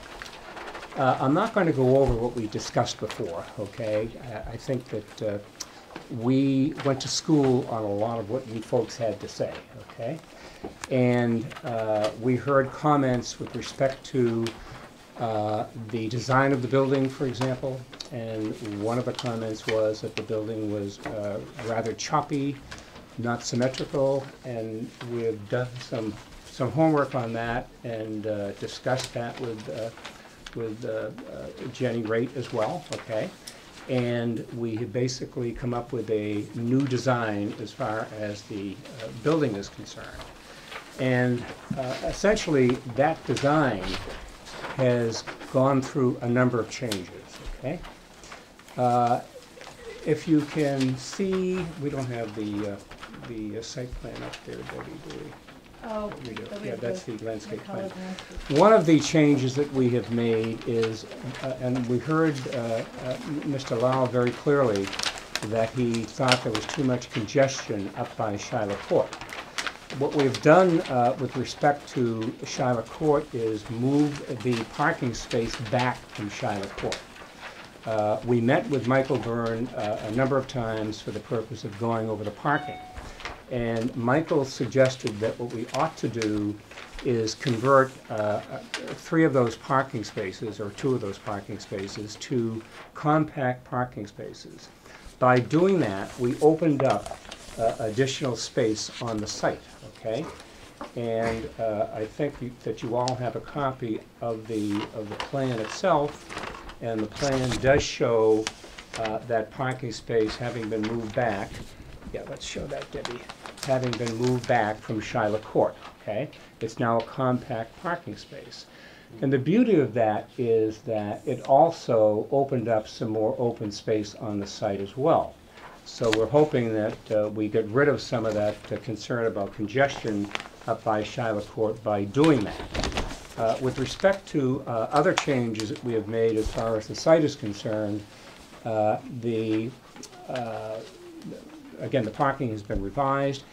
I'm not going to go over what we discussed before, okay? I think that we went to school on a lot of what you folks had to say, okay? And we heard comments with respect to the design of the building, for example, and one of the comments was that the building was rather choppy, not symmetrical, and we've done some homework on that and discussed that with Jenny Raitt as well, okay? And we have basically come up with a new design as far as the building is concerned. And essentially, that design has gone through a number of changes, okay? If you can see, we don't have the site plan up there, Debbie, do we? Oh, We do. the Yeah, way that's the- the landscape the plan. colored landscape. One of the changes that we have made is, and we heard Mr. Lau very clearly, that he thought there was too much congestion up by Shiloh Court. What we've done with respect to Shiloh Court is move the parking space back from Shiloh Court. We met with Michael Byrne a number of times for the purpose of going over the parking. And Michael suggested that what we ought to do is convert 3 of those parking spaces, or 2 of those parking spaces, to compact parking spaces. By doing that, we opened up additional space on the site, okay? And I think that you all have a copy of the plan itself, and the plan does show that parking space having been moved back. Yeah, let's show that, Debbie. Having been moved back from Shiloh Court, okay? It's now a compact parking space. And the beauty of that is that it also opened up some more open space on the site as well. So we're hoping that we get rid of some of that concern about congestion up by Shiloh Court by doing that. With respect to other changes that we have made as far as the site is concerned, again, the parking has been revised.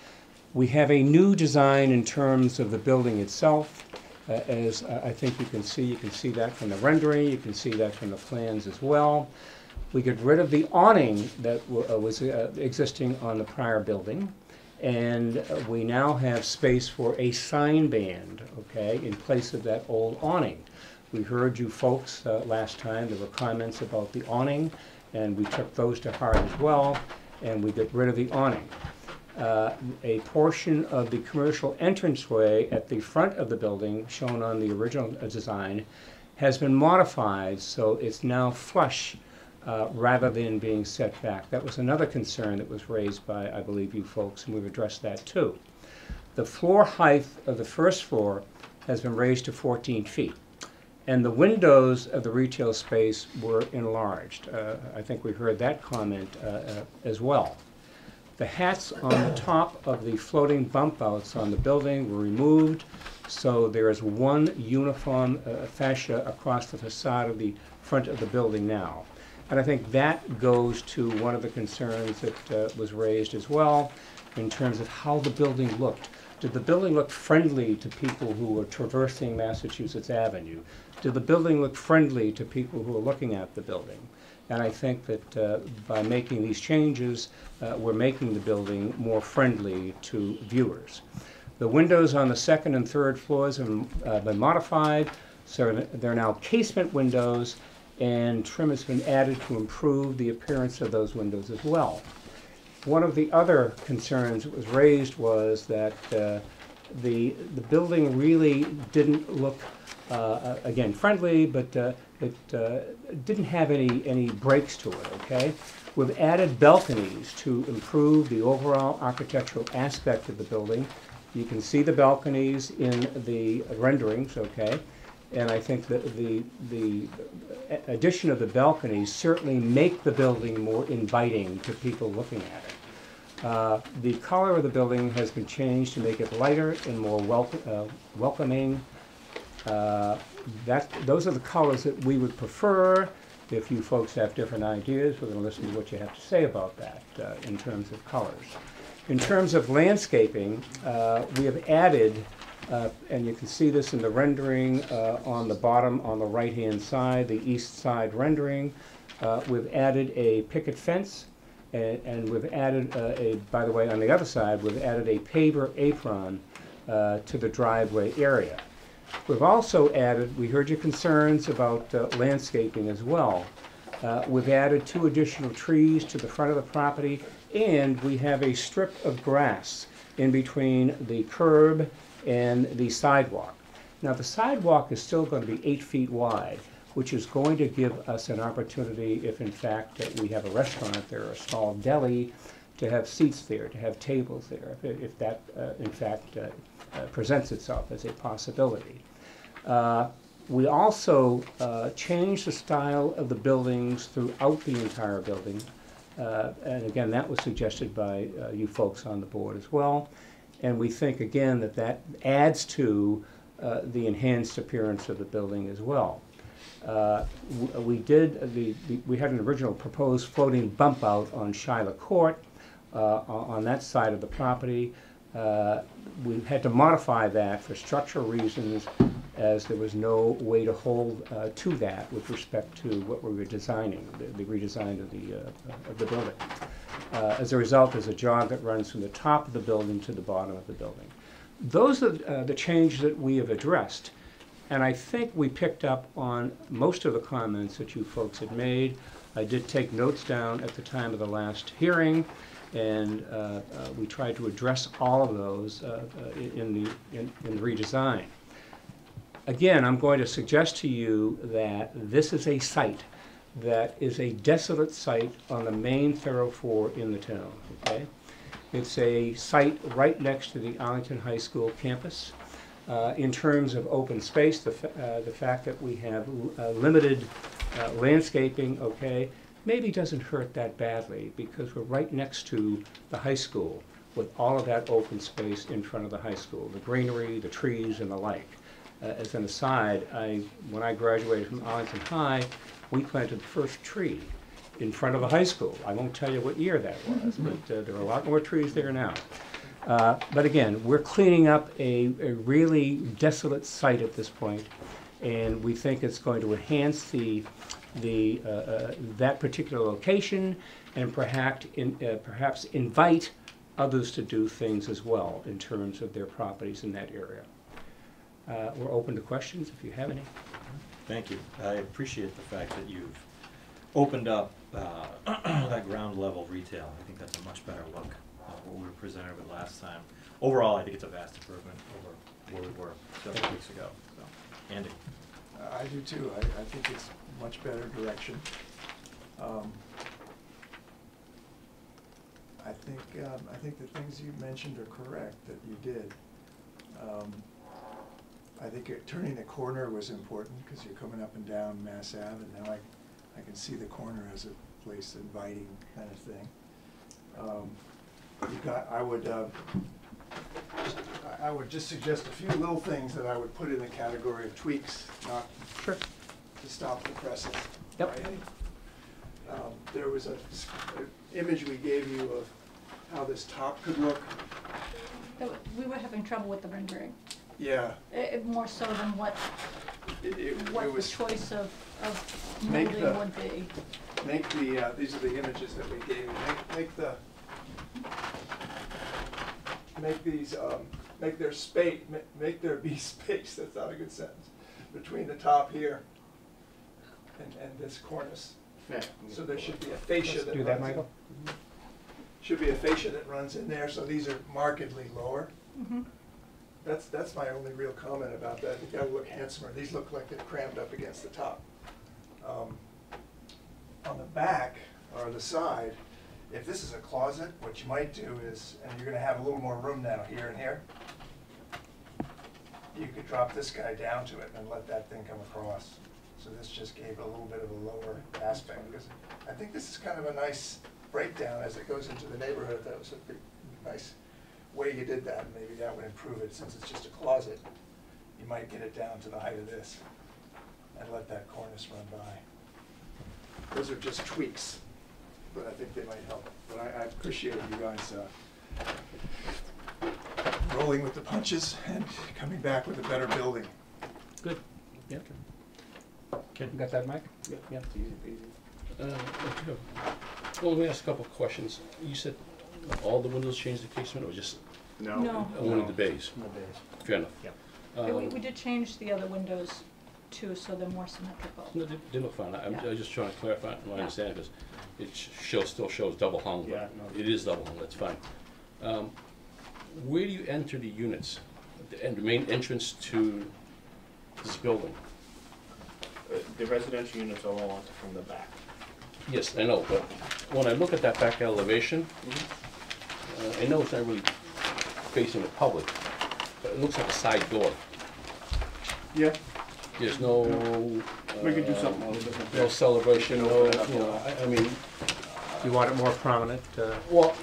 We have a new design in terms of the building itself. As I think you can see that from the rendering, you can see that from the plans as well. We get rid of the awning that was existing on the prior building, and we now have space for a sign band, okay, in place of that old awning. We heard you folks last time, there were comments about the awning, and we took those to heart as well, and we get rid of the awning. A portion of the commercial entranceway at the front of the building, shown on the original design, has been modified so it's now flush rather than being set back. That was another concern that was raised by, I believe, you folks, and we've addressed that too. The floor height of the first floor has been raised to 14 feet. And the windows of the retail space were enlarged. I think we heard that comment as well. The hats on the top of the floating bump outs on the building were removed, so there is one uniform fascia across the facade of the front of the building now. And I think that goes to one of the concerns that was raised as well in terms of how the building looked. Did the building look friendly to people who were traversing Massachusetts Avenue? Did the building look friendly to people who were looking at the building? And I think that by making these changes, we're making the building more friendly to viewers. The windows on the second and third floors have been modified, so they're now casement windows, and trim has been added to improve the appearance of those windows as well. One of the other concerns that was raised was that the building really didn't look, again, friendly, but it didn't have any breaks to it, okay? We've added balconies to improve the overall architectural aspect of the building. You can see the balconies in the renderings, okay? And I think that the addition of the balconies certainly make the building more inviting to people looking at it. The color of the building has been changed to make it lighter and more welcoming. Those are the colors that we would prefer. If you folks have different ideas, we're going to listen to what you have to say about that in terms of colors. In terms of landscaping, we have added, and you can see this in the rendering on the bottom on the right-hand side, the east side rendering. We've added a picket fence, and we've added by the way, on the other side, we've added a paver apron to the driveway area. We've also added, we heard your concerns about landscaping as well. We've added 2 additional trees to the front of the property, and we have a strip of grass in between the curb and the sidewalk. Now the sidewalk is still going to be 8 feet wide, which is going to give us an opportunity, if in fact we have a restaurant there, a small deli, to have seats there, to have tables there, if that in fact presents itself as a possibility. We also changed the style of the buildings throughout the entire building. And again, that was suggested by you folks on the board as well. And we think, again, that that adds to the enhanced appearance of the building as well. We had an original proposed floating bump out on Shiloh Court on that side of the property. We had to modify that for structural reasons, as there was no way to hold to that with respect to what we were designing, the redesign of the building. As a result, there's a jog that runs from the top of the building to the bottom of the building. Those are the changes that we have addressed, and I think we picked up on most of the comments that you folks had made. I did take notes down at the time of the last hearing, and we tried to address all of those in the redesign. Again, I'm going to suggest to you that this is a site that is a desolate site on the main thoroughfare in the town, okay? It's a site right next to the Arlington High School campus. In terms of open space, the fact that we have limited landscaping, okay, maybe doesn't hurt that badly, because we're right next to the high school with all of that open space in front of the high school, the greenery, the trees, and the like. As an aside, when I graduated from Arlington High, we planted the first tree in front of the high school. I won't tell you what year that was, but there are a lot more trees there now. But again, we're cleaning up a really desolate site at this point, and we think it's going to enhance that particular location, and perhaps invite others to do things as well in terms of their properties in that area. We're open to questions if you have any. Thank you. I appreciate the fact that you've opened up that ground level retail. I think that's a much better look than what we were presented with last time. Overall, I think it's a vast improvement over where we were several weeks ago. So, Andy. I do too. I think it's much better direction. I think the things you mentioned are correct that you did. I think turning the corner was important, because you're coming up and down Mass Ave, and now I can see the corner as a place inviting kind of thing. I would just suggest a few little things that I would put in the category of tweaks, not Sure. to stop the process. Yep. Right? There was an image we gave you of how this top could look. We were having trouble with the rendering, Yeah. more so than what It the was choice of Make molding the- would be. Make the, these are the images that we gave you. Make these make there space, make there be space, that's not a good sentence, between the top here and this cornice. Yeah. So there should be a fascia Let's that do runs that, in. Michael. Should be a fascia that runs in there, so these are markedly lower. Mhm. That's my only real comment about that. They gotta look handsomer. These look like they're crammed up against the top. On the back or the side, if this is a closet, what you might do is, and you're gonna have a little more room now here and here, you could drop this guy down to it and let that thing come across. So this just gave a little bit of a lower aspect, because I think this is kind of a nice breakdown as it goes into the neighborhood. That was a pretty nice way you did that, and maybe that would improve it. Since it's just a closet, you might get it down to the height of this and let that cornice run by. Those are just tweaks, but I think they might help. But I appreciate you guys rolling with the punches and coming back with a better building. Good. Yeah. You got that, Mike? Yeah. Well, let me ask a couple of questions. You said all the windows changed the casement, or just No. one of the bays? In the bays. Fair enough. Yep. Yeah, we did change the other windows too, so they're more symmetrical. No, they look fine. I'm Yeah. just trying to clarify my Yeah. understanding, because it still shows double hung, Yeah, but no. it is double hung, that's fine. Where do you enter the units, the main entrance to this building? The residential units are all onto from the back. Yes, I know, but when I look at that back elevation, I know it's not really facing the public, but it looks like a side door. Yeah. There's no. We could do something a little different there. No celebration, We can no, open it up a you know, little. I mean, You want it more prominent? well,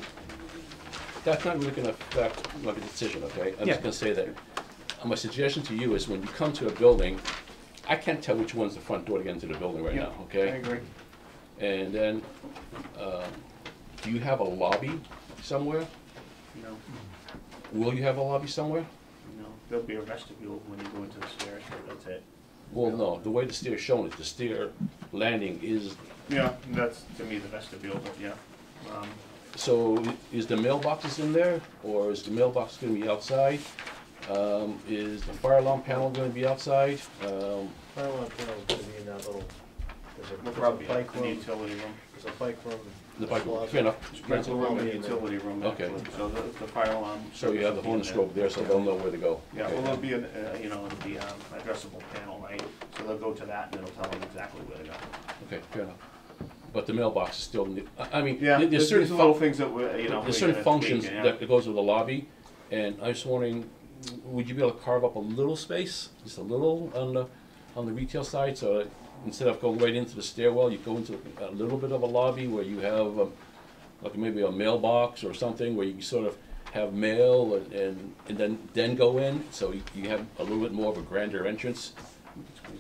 that's not really gonna affect my decision, okay? I'm Yeah. just gonna say that, my suggestion to you is when you come to a building, I can't tell which one's the front door to get into the building right now, okay? I agree. And then, do you have a lobby somewhere? No, Will you have a lobby somewhere? no, there'll be a vestibule when you go into the stairs, but that's it. Well, no, the way the stair's shown, the stair landing is, Yeah, that's to me the vestibule, but yeah. so is the mailboxes in there, or is the mailbox gonna be outside? Is the fire alarm panel gonna be outside? Fire alarm panel is gonna be in that little, We'll there's a probably bike the room, utility room. there's a bike room. The bike room, closet. fair enough. Rental room and Probably in there. utility room, Okay. actually. So the fire alarm. So you have the horn strobe there, so they'll know where to go. Yeah, Okay. well, there'll be an, it'll be addressable panel, right? So they'll go to that and it'll tell them exactly where to go. Okay, fair enough. But the mailbox is still, I mean, Yeah, there's there's certain, little things that we're, there's certain functions that goes with the lobby, and I was wondering, would you be able to carve up a little space, just a little on the retail side, so that instead of going right into the stairwell, you go into a little bit of a lobby where you have, like maybe a mailbox or something, where you sort of have mail and then go in, so you have a little bit more of a grander entrance,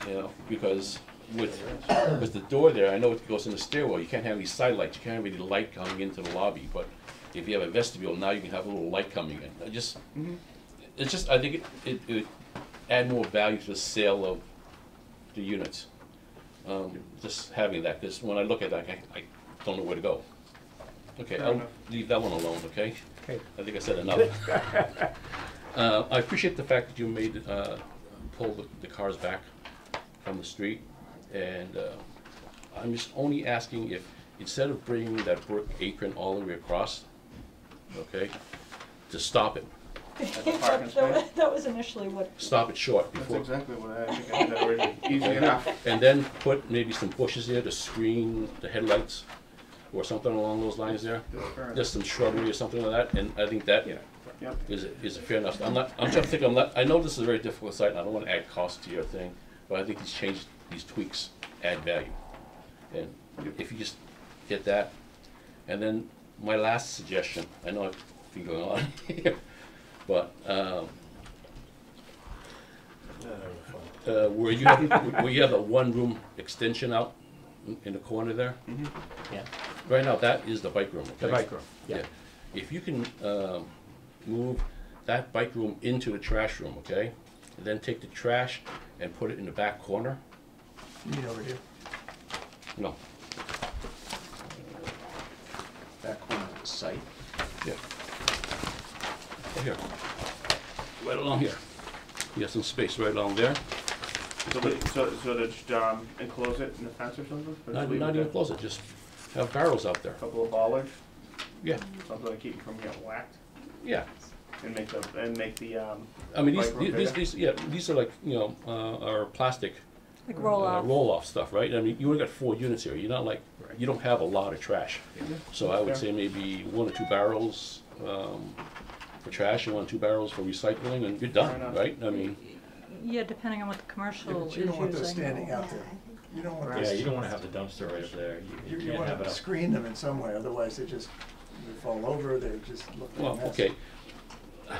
you know, because with the door there, I know it goes in the stairwell, you can't have any side lights, you can't have any light coming into the lobby, but if you have a vestibule, now you can have a little light coming in. It's just, I think it add more value to the sale of the units. Just having that, because when I look at that, I don't know where to go. Okay, Fair I'll enough. leave that one alone, okay? Okay. I think I said enough. I appreciate the fact that you made, pull the cars back from the street, and I'm just only asking if, instead of bringing that brick apron all the way across, okay, to stop it, the parking space? That was initially what, stop it short That's before, exactly what I think I did already. Easy enough. and then put maybe some bushes there to screen the headlights, or something along those lines there. That's fair enough. Just some shrubbery or something like that, and I think that Yep. is fair enough. I'm trying to think, I know this is a very difficult site, and I don't wanna add cost to your thing, but I think these tweaks add value. And if you just get that, and then my last suggestion, I know I've been going on here, but, where you have the one-room extension out in the corner there, Yeah. right now, that is the bike room, okay? The bike room, yeah. If you can, move that bike room into the trash room, okay? And then take the trash and put it in the back corner, You mean over here? no, Back corner of the site. yeah. Here, right along here. You got some space right along there. So to just enclose it in a fence or something? Or just Not leave it even there? close it, just have barrels out there. A couple of bollards, Yeah, something to keep it from getting whacked, yeah. and make the I mean, bike room bigger? these are like, you know, are plastic. Like roll off. Roll-off stuff, right? I mean, you only got 4 units here, you're not like, you don't have a lot of trash. So I would Fair. say maybe 1 or 2 barrels, for trash and 1 or 2 barrels for recycling, and you're Fair done, enough. right? I mean, Yeah, depending on what the Yeah, commercial but is you don't want those using. standing out there. You don't want Yeah, those. you don't wanna have the dumpster right up there. You You can't have want it to up. screen them in some way, otherwise they fall over, they just look like a well, mess. okay.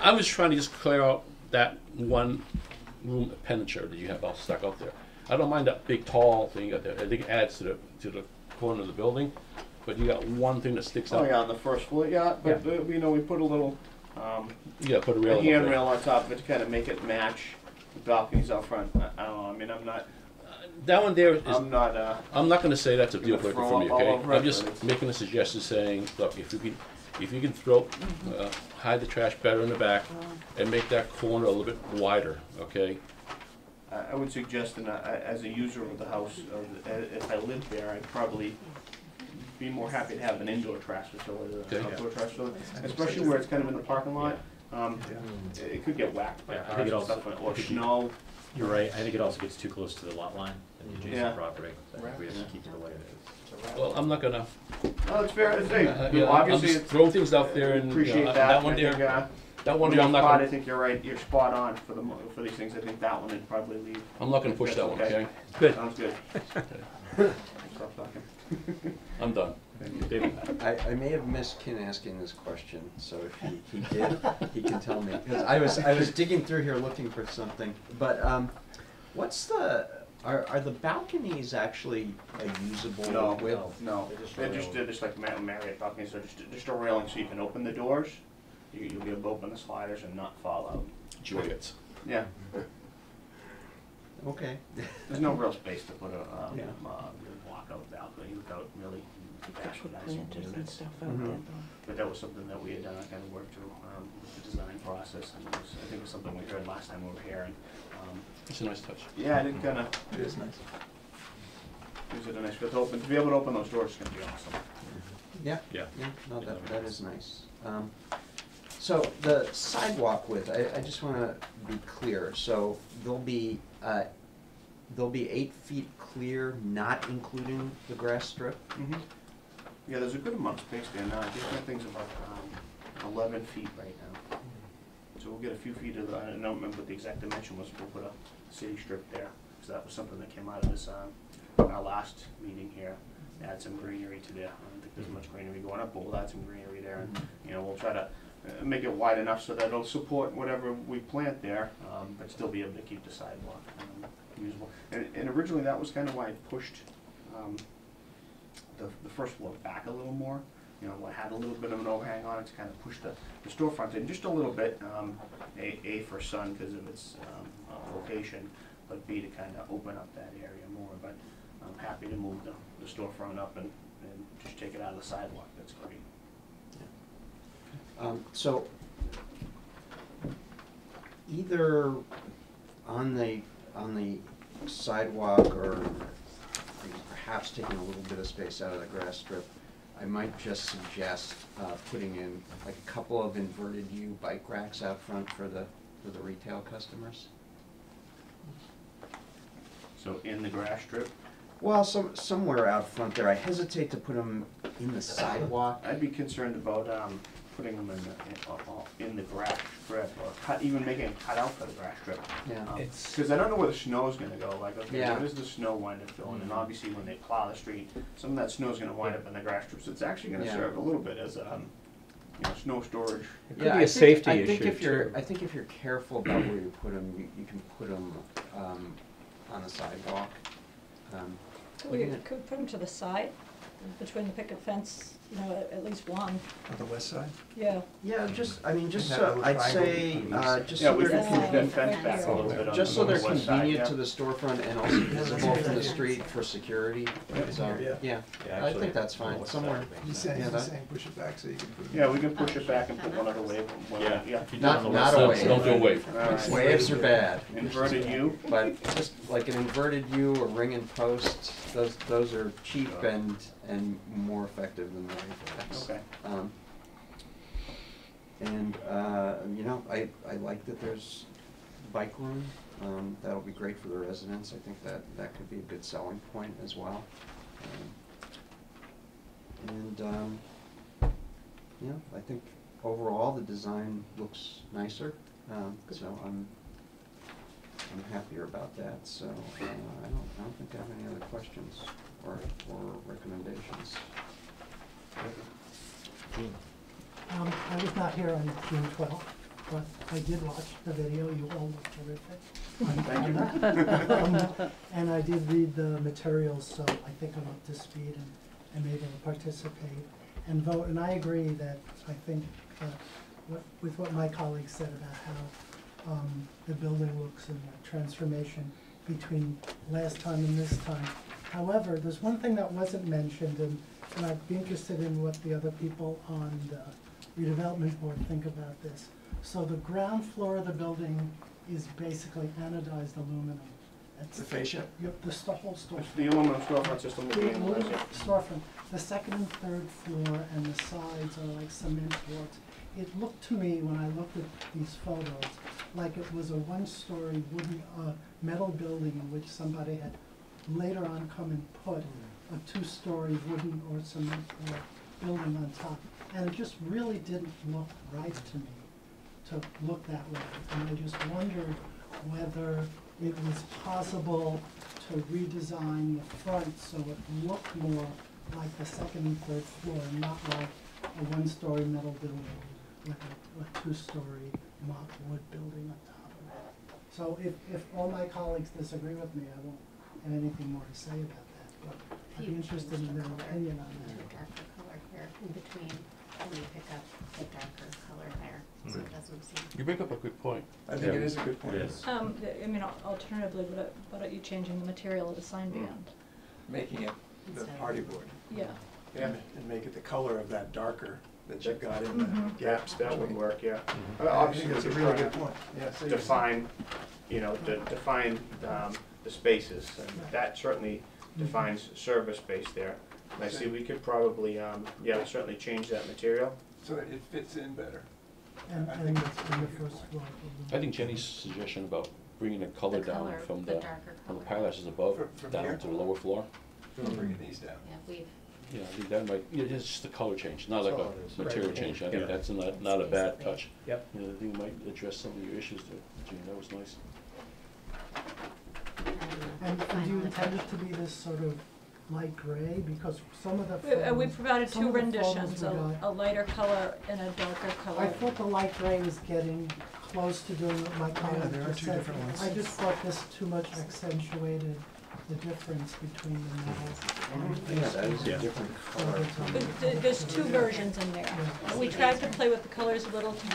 I'm just trying to just clear out that 1 room appendage that you have all stuck out there. I don't mind that big tall thing you got there. I think it adds to the corner of the building, but you got 1 thing that sticks Oh out. yeah, on the first floor, yeah, but you know, we put a little, Yeah, put a a railing up there. handrail on top of it to kind of make it match the balconies out front. I don't know, I mean, That one there is, I'm not, I'm not gonna say that's a deal Gonna breaker throw for me, up all okay? over it, I'm just but it's- making a suggestion saying, look, if you can throw, hide the trash better in the back and make that corner a little bit wider, okay? I would suggest, as a user of the house, if I lived there, I'd probably be more happy to have an indoor trash facility than an Okay. outdoor trash facility, especially where it's kind of in the parking lot. It could get whacked by Yeah, I think cars it and also- stuff, or I think snow. You're right, I think it also gets too close to the lot line and the Yeah. adjacent property. I think we have to keep it the way it is. Well, I'm not gonna, No, it's fair, it's, hey, yeah, I'm obviously, just it's, throwing things out there and, you appreciate know, that. that one I think, there, that one there, I'm I not gonna, think you're right, you're spot on for these things. I think that one would probably leave. I'm not gonna push that one, That's okay? Good, Sounds good. Stop talking. I'm done. David? I may have missed Ken asking this question, so if he did, he can tell me. Because I was digging through here looking for something. But are the balconies actually a usable No, width? no, They're they're just like Marriott balconies, so just a railing so you can open the doors. You'll be able to open the sliders and not fall out. Joyous. Yeah, Okay. there's no real space to put a Yeah. walkout balcony without really Put patronizing planters and units. stuff out Mhm. there though. But that was something that we had kind of worked through with the design process, and it was, I think it was something we heard last time we were here, and, It's a nice touch. yeah, it kind of It is nice. gives it a nice feel to open. To be able to open those doors is gonna be awesome. Yeah. Yeah. Yeah, no, that is nice. So the sidewalk width, I just wanna be clear, so there'll be 8 feet clear, not including the grass strip? Yeah, there's a good amount of space there now. I think that thing's about 11 feet right now. So we'll get a few feet of the, I don't remember what the exact dimension was, we'll put a city strip there. So that was something that came out of this, our last meeting here. Add some greenery to there. I don't think there's much greenery going up, but we'll add some greenery there. And, you know, we'll try to make it wide enough so that it'll support whatever we plant there, but still be able to keep the sidewalk usable. And originally, that was kind of why I pushed the first floor back a little more. You know, I had a little bit of an overhang on it to kind of push the storefront in just a little bit. A for sun because of its location, but B to kind of open up that area more. But I'm happy to move the storefront up and just take it out of the sidewalk. That's great. So either on the sidewalk or perhaps taking a little bit of space out of the grass strip, I might just suggest putting in like a couple of inverted U bike racks out front for the retail customers. So in the grass strip, Well, somewhere out front there. I hesitate to put them in the sidewalk. I'd be concerned about putting them in the grass strip, or even making it cut out for the grass strip. Yeah. Because I don't know where the snow's gonna go, like, okay, Yeah. where does the snow wind up going? And obviously, when they plow the street, some of that snow's gonna wind up in the grass strips. It's actually gonna Yeah. serve a little bit as snow storage. It could be a safety issue, I think if you're careful about where you put them, you can put them on the sidewalk. Could we put them to the side? between the picket fence, you know, at least one, On the west side? yeah. Yeah, just, I mean, just that so, little I'd triangle say, piece. just Yeah, so we they're, can move that Yeah. fence back a little bit on just so the they're west side, convenient yeah. to the storefront and also visible from the street for security. So, Yeah. yeah, Yeah, I actually, think that's on the fine, west somewhere. side makes He's sense. saying, Yeah, he's that- saying push it back so you can put it. Yeah, we can push it back and put one other wave, Yeah. yeah. If you do it on the Not west a side, wave. Don't do a wave. All right. Waves are bad, Inverted U, but just like an inverted U or ring and post, those are cheap and more effective than the wave effects. okay. And, you know, I like that there's bike room. That'll be great for the residents. I think that could be a good selling point as well. Yeah, I think overall the design looks nicer, so I'm happier about that. So I don't think I have any other questions or recommendations. Gene? I was not here on June 12th, but I did watch the video. You all look terrific. Thank you. And I did read the materials, so I think I'm up to speed and able to participate and vote. And I agree that I think with what my colleagues said about how the building looks and the transformation between last time and this time. However, there's one thing that wasn't mentioned, and I'd be interested in what the other people on the redevelopment board think about this. So the ground floor of the building is basically anodized aluminum. That's The fascia? Yep, the whole storefront. The aluminum storefront system will The be in place, aluminum yeah. storefront. The second and third floor and the sides are like cement boards. It looked to me, when I looked at these photos, like it was a one-story wooden, metal building in which somebody had later on come and put a two-story wooden or cement building on top. And it just really didn't look right to me to look that way. And I just wondered whether it was possible to redesign the front so it looked more like the second and third floor, not like a one-story metal building with a two-story mock wood building on top of it. So if all my colleagues disagree with me, I won't have anything more to say about that, but I'd be interested in their opinion on To a that. darker color here in between, when you pick up the darker color there, so it doesn't seem. You bring up a good point. I think it is a good point. It is. I mean, alternatively, what about you changing the material of the sign band? Making it the party board. Yeah. Yeah. And make it the color of that darker that you got in Mhm. the gaps. That would between. work, yeah. I Obviously, think that's a we're really trying good to point. Yeah, so you- define, you know, define the spaces, and that certainly defines service space there. And I see we could probably, yeah, certainly change that material. So that it fits in better. And, I and think the that's and the first floor. I think Jenny's suggestion about bringing the color The down color, from the the darker from the color. pilasses above From down here? to the lower floor. We're bringing these down. Yeah, we've, Yeah, I think that might, it's just a color change, not like That's all it is. a material Right. change. I Yeah. think that's not a bad Basically. touch. Yep. You know, I think it might address some of your issues there, Gene, that was nice. And do you intend it to be this sort of light gray? Because some of the We photos- provided some two of the photos renditions, we a got- lighter color and a darker color. I thought the light gray was getting close to doing what my colleague there are just two said. different ones. I just thought this too much accentuated the difference between the metal and the Yeah, that is Yeah. a different color. But there's two versions in there. Yeah. We tried to play with the colors a little to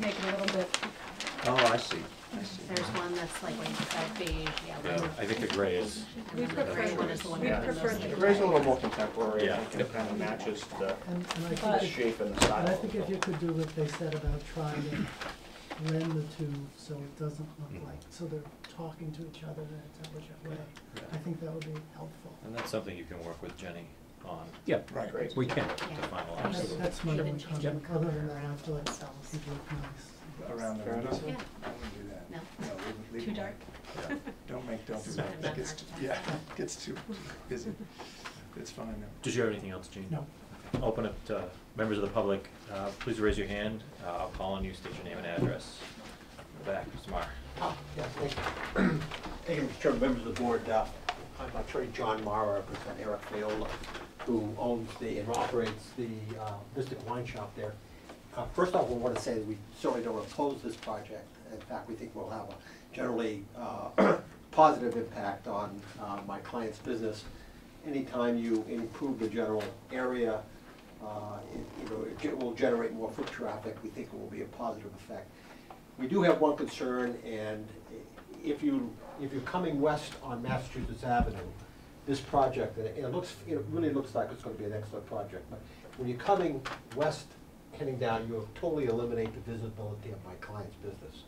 make it a little bit, Oh, I see. there's one that's like beige, Yeah, yellow. I think the gray is. we And then the gray one preferred, is the one we that preferred mostly the The gray's a gray. little more contemporary, I Yeah. think, it kind of matches the And I But- think, if- shape and the and style. I think if you could do what they said about trying to blend the two so it doesn't look like, so they're talking to each other in an intelligent way, Yeah. I think that would be helpful. And that's something you can work with Jenny on Yeah, Right. Great. we can. to Yeah. finalize. That's, that's my Even only change comment. the Other color than that, I around feel like the cells. it look nice. Around the Fair windows? enough. Yeah. I wouldn't do that. No? Leave Too it dark? Yeah. Don't do It's that. not It gets, dark. yeah, it gets too busy. It's fine though. Did you have anything else, Gene? No. Open it to members of the public. Please raise your hand. I'll call on you, state your name and address. Go back, Mr. Marr. Yeah, thank you. Thank you, Mr. Chairman, members of the board. I'm attorney John Marr, I represent Eric Fayola, who owns and operates the Mystic Wine Shop there. First off, we want to say that we certainly don't oppose this project. In fact, we think we'll have a generally positive impact on my client's business. anytime you improve the general area, it will generate more foot traffic. We think it will be a positive effect. We do have one concern, and if you're coming west on Massachusetts Avenue, this project, and it really looks like it's going to be an excellent project, but when you're coming west, heading down, you totally eliminate the visibility of my client's business.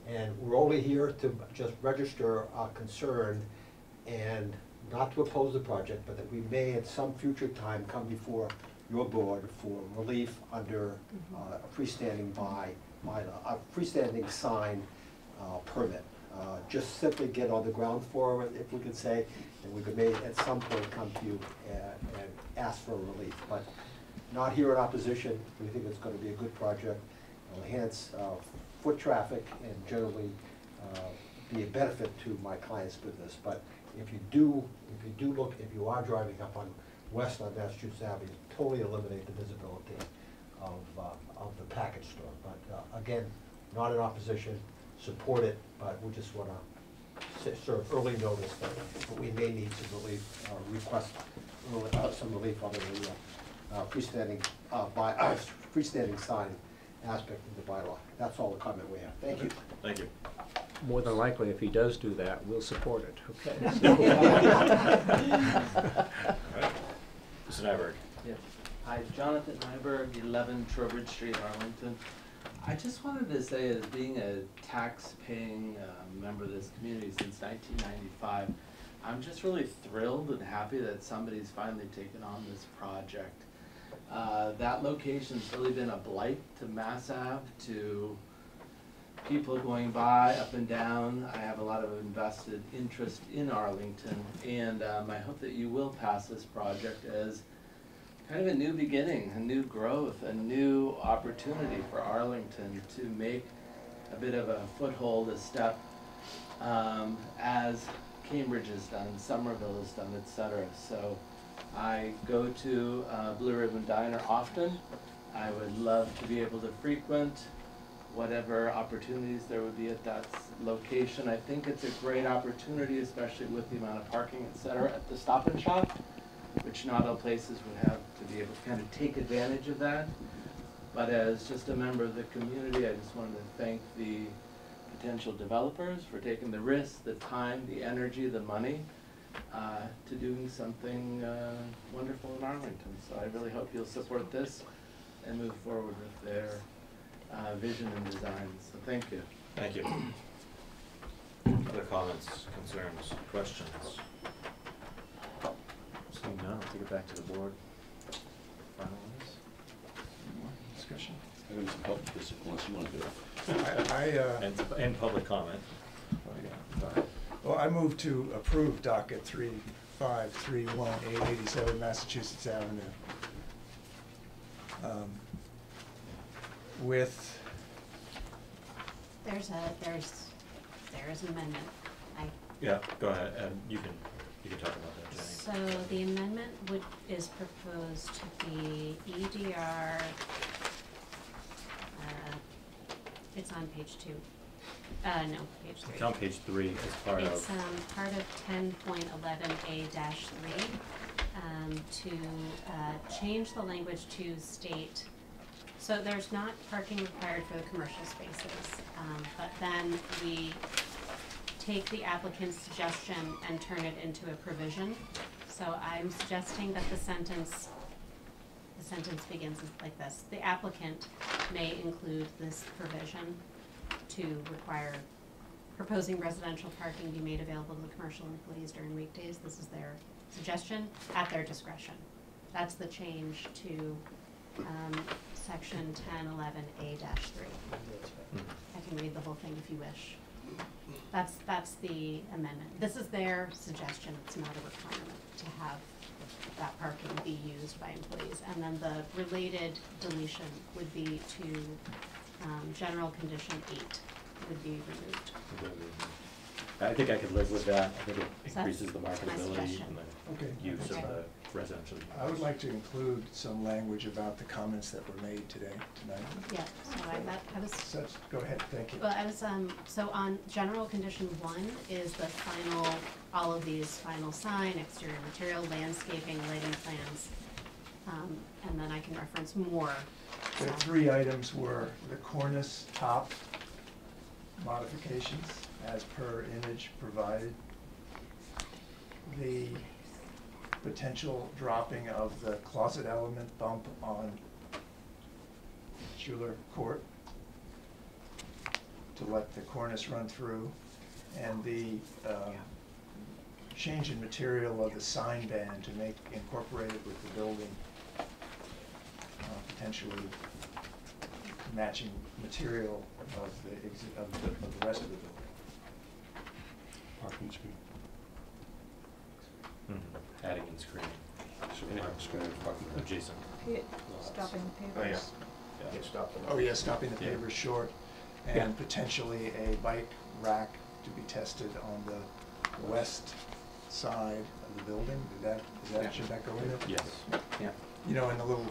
And we're only here to just register our concern and not to oppose the project, but that we may at some future time come before your board for relief under a freestanding a freestanding sign permit. Just simply get on the ground floor, if we could say, and we could maybe at some point come to you and ask for relief. But not here in opposition. We think it's going to be a good project. It'll enhance foot traffic and generally be a benefit to my client's business. But if you are driving up on west on Massachusetts Avenue, totally eliminate the visibility of the package store. But again, not in opposition, support it, but we just want to serve early notice that we may need some relief, request some relief on the freestanding sign aspect of the bylaw. That's all the comment we have. Thank you. Thank you. More than likely, if he does do that, we'll support it, okay? Right. Mr. Nyberg. Yeah. Hi, Jonathan Nyberg, 11 Trowbridge Street, Arlington. I just wanted to say, as being a tax-paying member of this community since 1995, I'm just really thrilled and happy that somebody's finally taken on this project. That location's really been a blight to Mass Ave, to people going by, up and down. I have a lot of invested interest in Arlington, and I hope that you will pass this project as kind of a new beginning, a new growth, a new opportunity for Arlington to make a bit of a foothold, a step, as Cambridge has done, Somerville has done, etc. So I go to Blue Ribbon Diner often. I would love to be able to frequent whatever opportunities there would be at that location. I think it's a great opportunity, especially with the amount of parking, etc., at the Stop and Shop, which not all places would have to be able to kind of take advantage of that. But as just a member of the community, I just wanted to thank the potential developers for taking the risk, the time, the energy, the money to doing something wonderful in Arlington. So I really hope you'll support this and move forward with their vision and design. So thank you. Thank you. Other comments, concerns, questions? Seeing none, I'll take it back to the board. Finalize. More discussion? I'm going to help with this unless you want to do it. And public comment. Well, I move to approve docket 3531 887 Massachusetts Avenue. With There's an amendment. Yeah, go ahead, you can talk about that, Jenny. So the amendment is proposed to be EDR, it's on page 2. No, page 3. It's on page 3 as part It's of. part of 10.11A-3 to change the language to state, so there's not parking required for the commercial spaces, but then we take the applicant's suggestion and turn it into a provision. So I'm suggesting that the sentence begins like this: the applicant may include this provision to require proposing residential parking be made available to the commercial employees during weekdays. This is their suggestion at their discretion. That's the change to section 1011A-3. I can read the whole thing if you wish. That's the amendment. This is their suggestion. It's not a requirement to have that parking be used by employees. And then the related deletion would be to general condition 8 would be removed. I think I could live with that. I think it So that's increases the my marketability suggestion. and Okay. the use of Okay. the residential. I would like to include some language about the comments that were made tonight. Yeah, so I was, Such, go ahead, thank you. well, I was, so on general condition 1 is the final, all of these final sign, exterior material, landscaping, lighting plans. And then I can reference more. The So- 3 items were the cornice top modifications as per image provided, the potential dropping of the closet element bump on Schuler Court to let the cornice run through, and the change in material of the sign band to make incorporated with the building, potentially matching material of the rest of the building. Parking screen. Adding in screening. Parking. Adjacent. Stopping the Oh, yeah. papers. Yeah, stop them. Oh, yeah, stopping the Yeah. pavers short, Yeah. and potentially a bike rack to be tested on the west side of the building. Yeah. Should that go in there? Yes. Yeah. You know, in the little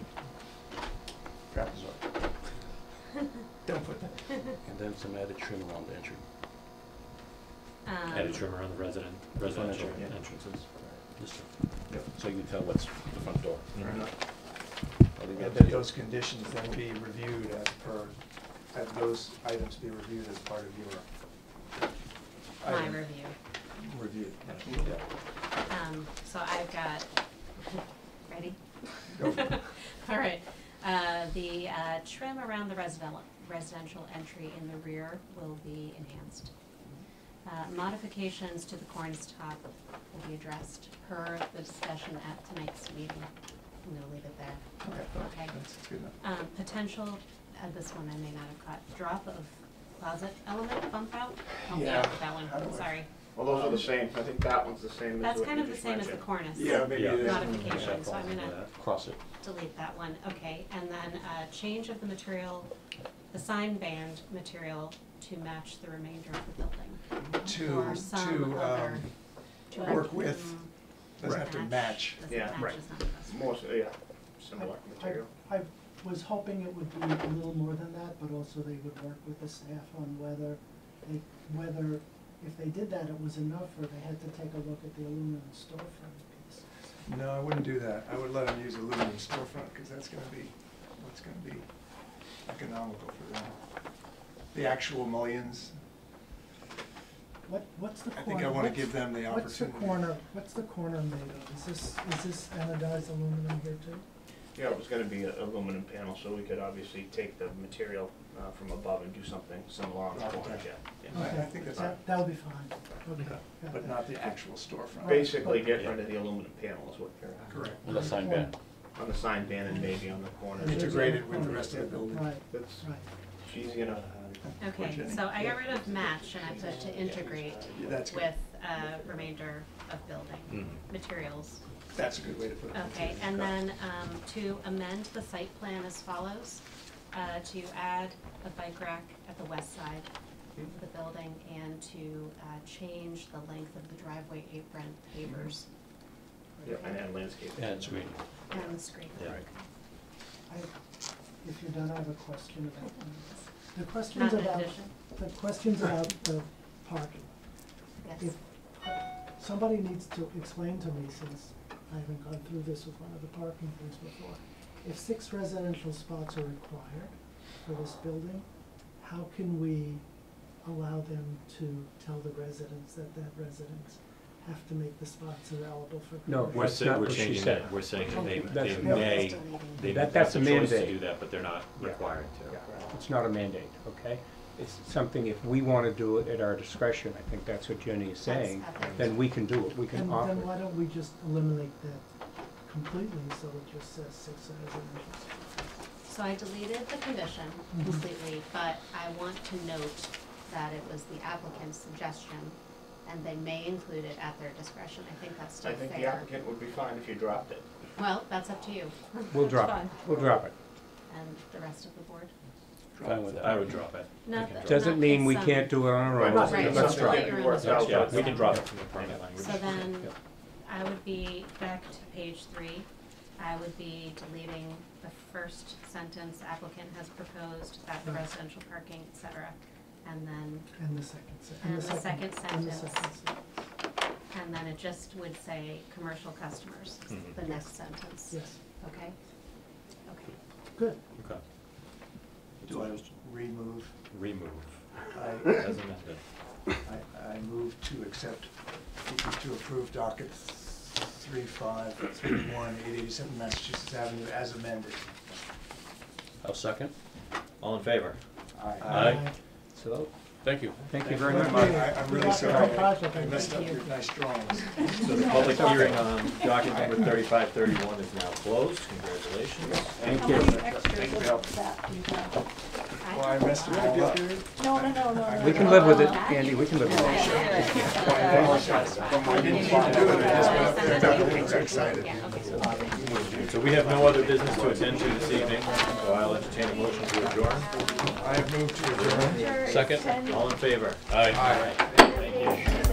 trapezoid. Don't put that. And then some added trim around the entry. Added trim around the residential Yeah. entrances. Just to- Yep. So you can tell what's the front door. Fair enough. I think And that's that good. those conditions then be reviewed as per, have those items be reviewed as part of your My item review. review. So I've got, ready? Go for it. All right, the trim around the residential entry in the rear will be enhanced. Modifications to the cornice top will be addressed per the discussion at tonight's meeting. I'm gonna leave it there. Okay, Okay. that's good enough. Potential, this one I may not have caught, drop of closet element bump out? Help me Yeah. out with that one, How do I- sorry. Well, those are the same. I think that one's the same as That's what kind you of the just same as the mentioned. cornice. Yeah, maybe Yeah. it is. Modification, so I'm gonna Cross it. delete that one, okay, and then, change of the material, the sign band material to match the remainder of the building. To, Or some to, other, to work with, doesn't have to match. match. Doesn't Yeah. match Right. is not the best word. More, yeah, similar material. I was hoping it would be a little more than that, but also they would work with the staff on whether if they did that, it was enough, or they had to take a look at the aluminum storefront piece. No, I wouldn't do that. I would let them use aluminum storefront, because that's gonna be, what's gonna be economical for them. The actual mullions, What's the I corner? think I wanna give them the opportunity. What's the corner made of? Is this anodized aluminum here too? Yeah, it was gonna be an aluminum panel, so we could obviously take the material from above and do something similar on the Okay. corners, yeah. I Okay, think that's, that would be fine. Okay. okay, got but that. not the actual storefront. Basically, get rid of the aluminum panel is what you're Correct. On the sign band. on the sign band and maybe on the corners. Integrated with the rest of the building. Right, That's right. easy enough. Okay, Jenny. so I got rid of match and I put to integrate Yeah, that's good. with, remainder of building Mhm. materials. That's a good way to put it. Okay, and then, to amend the site plan as follows, to add a bike rack at the west side of the building and to, change the length of the driveway apron pavers. Yeah, and then landscape. And screening. And the screen. Yeah. If you're done, I have a question about, the Not questions in about, addition, the questions about the parking. yes. If somebody needs to explain to me, since I haven't gone through this with one of the parking things before, if 6 residential spots are required for this building, how can we allow them to tell the residents that residents have to make the spots available for No, commercial? We're That's saying, not we're what she changing said. that, we're saying that they That's- may, Deleting. they That- have that's the a choice to mandate. do that, but they're not required to. It's not a mandate, okay? It's something, if we want to do it at our discretion, I think that's what Jenny is saying, That's ethics. then we can do it, we can And offer then it. why don't we just eliminate that completely, so it just says 6 residential spots? So I deleted the condition Mhm. completely, but I want to note that it was the applicant's suggestion, and they may include it at their discretion. I think that's still I fair. think the applicant would be fine if you dropped it. Well, that's up to you. We'll That's drop fine. it, we'll drop it. And the rest of the board? Fine with that. I would drop it. Not can that- drop Doesn't not mean if we some- can't do it on our own. Right, Let's so drop it. playground Works out. is- Yeah, we can drop it from the permit language. So then, Yep. I would be back to page 3. I would be deleting the first sentence, applicant has proposed that the residential parking, et cetera. And then, And the second And the second and the sentence. second sentence. and then it just would say commercial customers, Mhm. the next sentence. Yes, Okay? Okay. good. Okay. Do I remove? Remove, I, as amended. I move to accept, to approve docket 3531, 887 Massachusetts Avenue as amended. I'll second. All in favor? Aye. So, thank you. Thank you very much. I'm really sorry, Good project, I messed up thank you. your nice drawings. So the public hearing on document number 3531 is now closed. Congratulations. Thank How you. many extras of that do you have? Well, I messed it all up. No. We can live with it, Andy, we can live with it. I apologize. I didn't mean to do it, I just turned out I was excited. So we have no other business to attend to this evening, so I'll entertain a motion to adjourn. I have moved to adjourn. Second? All in favor? Aye. Thank you.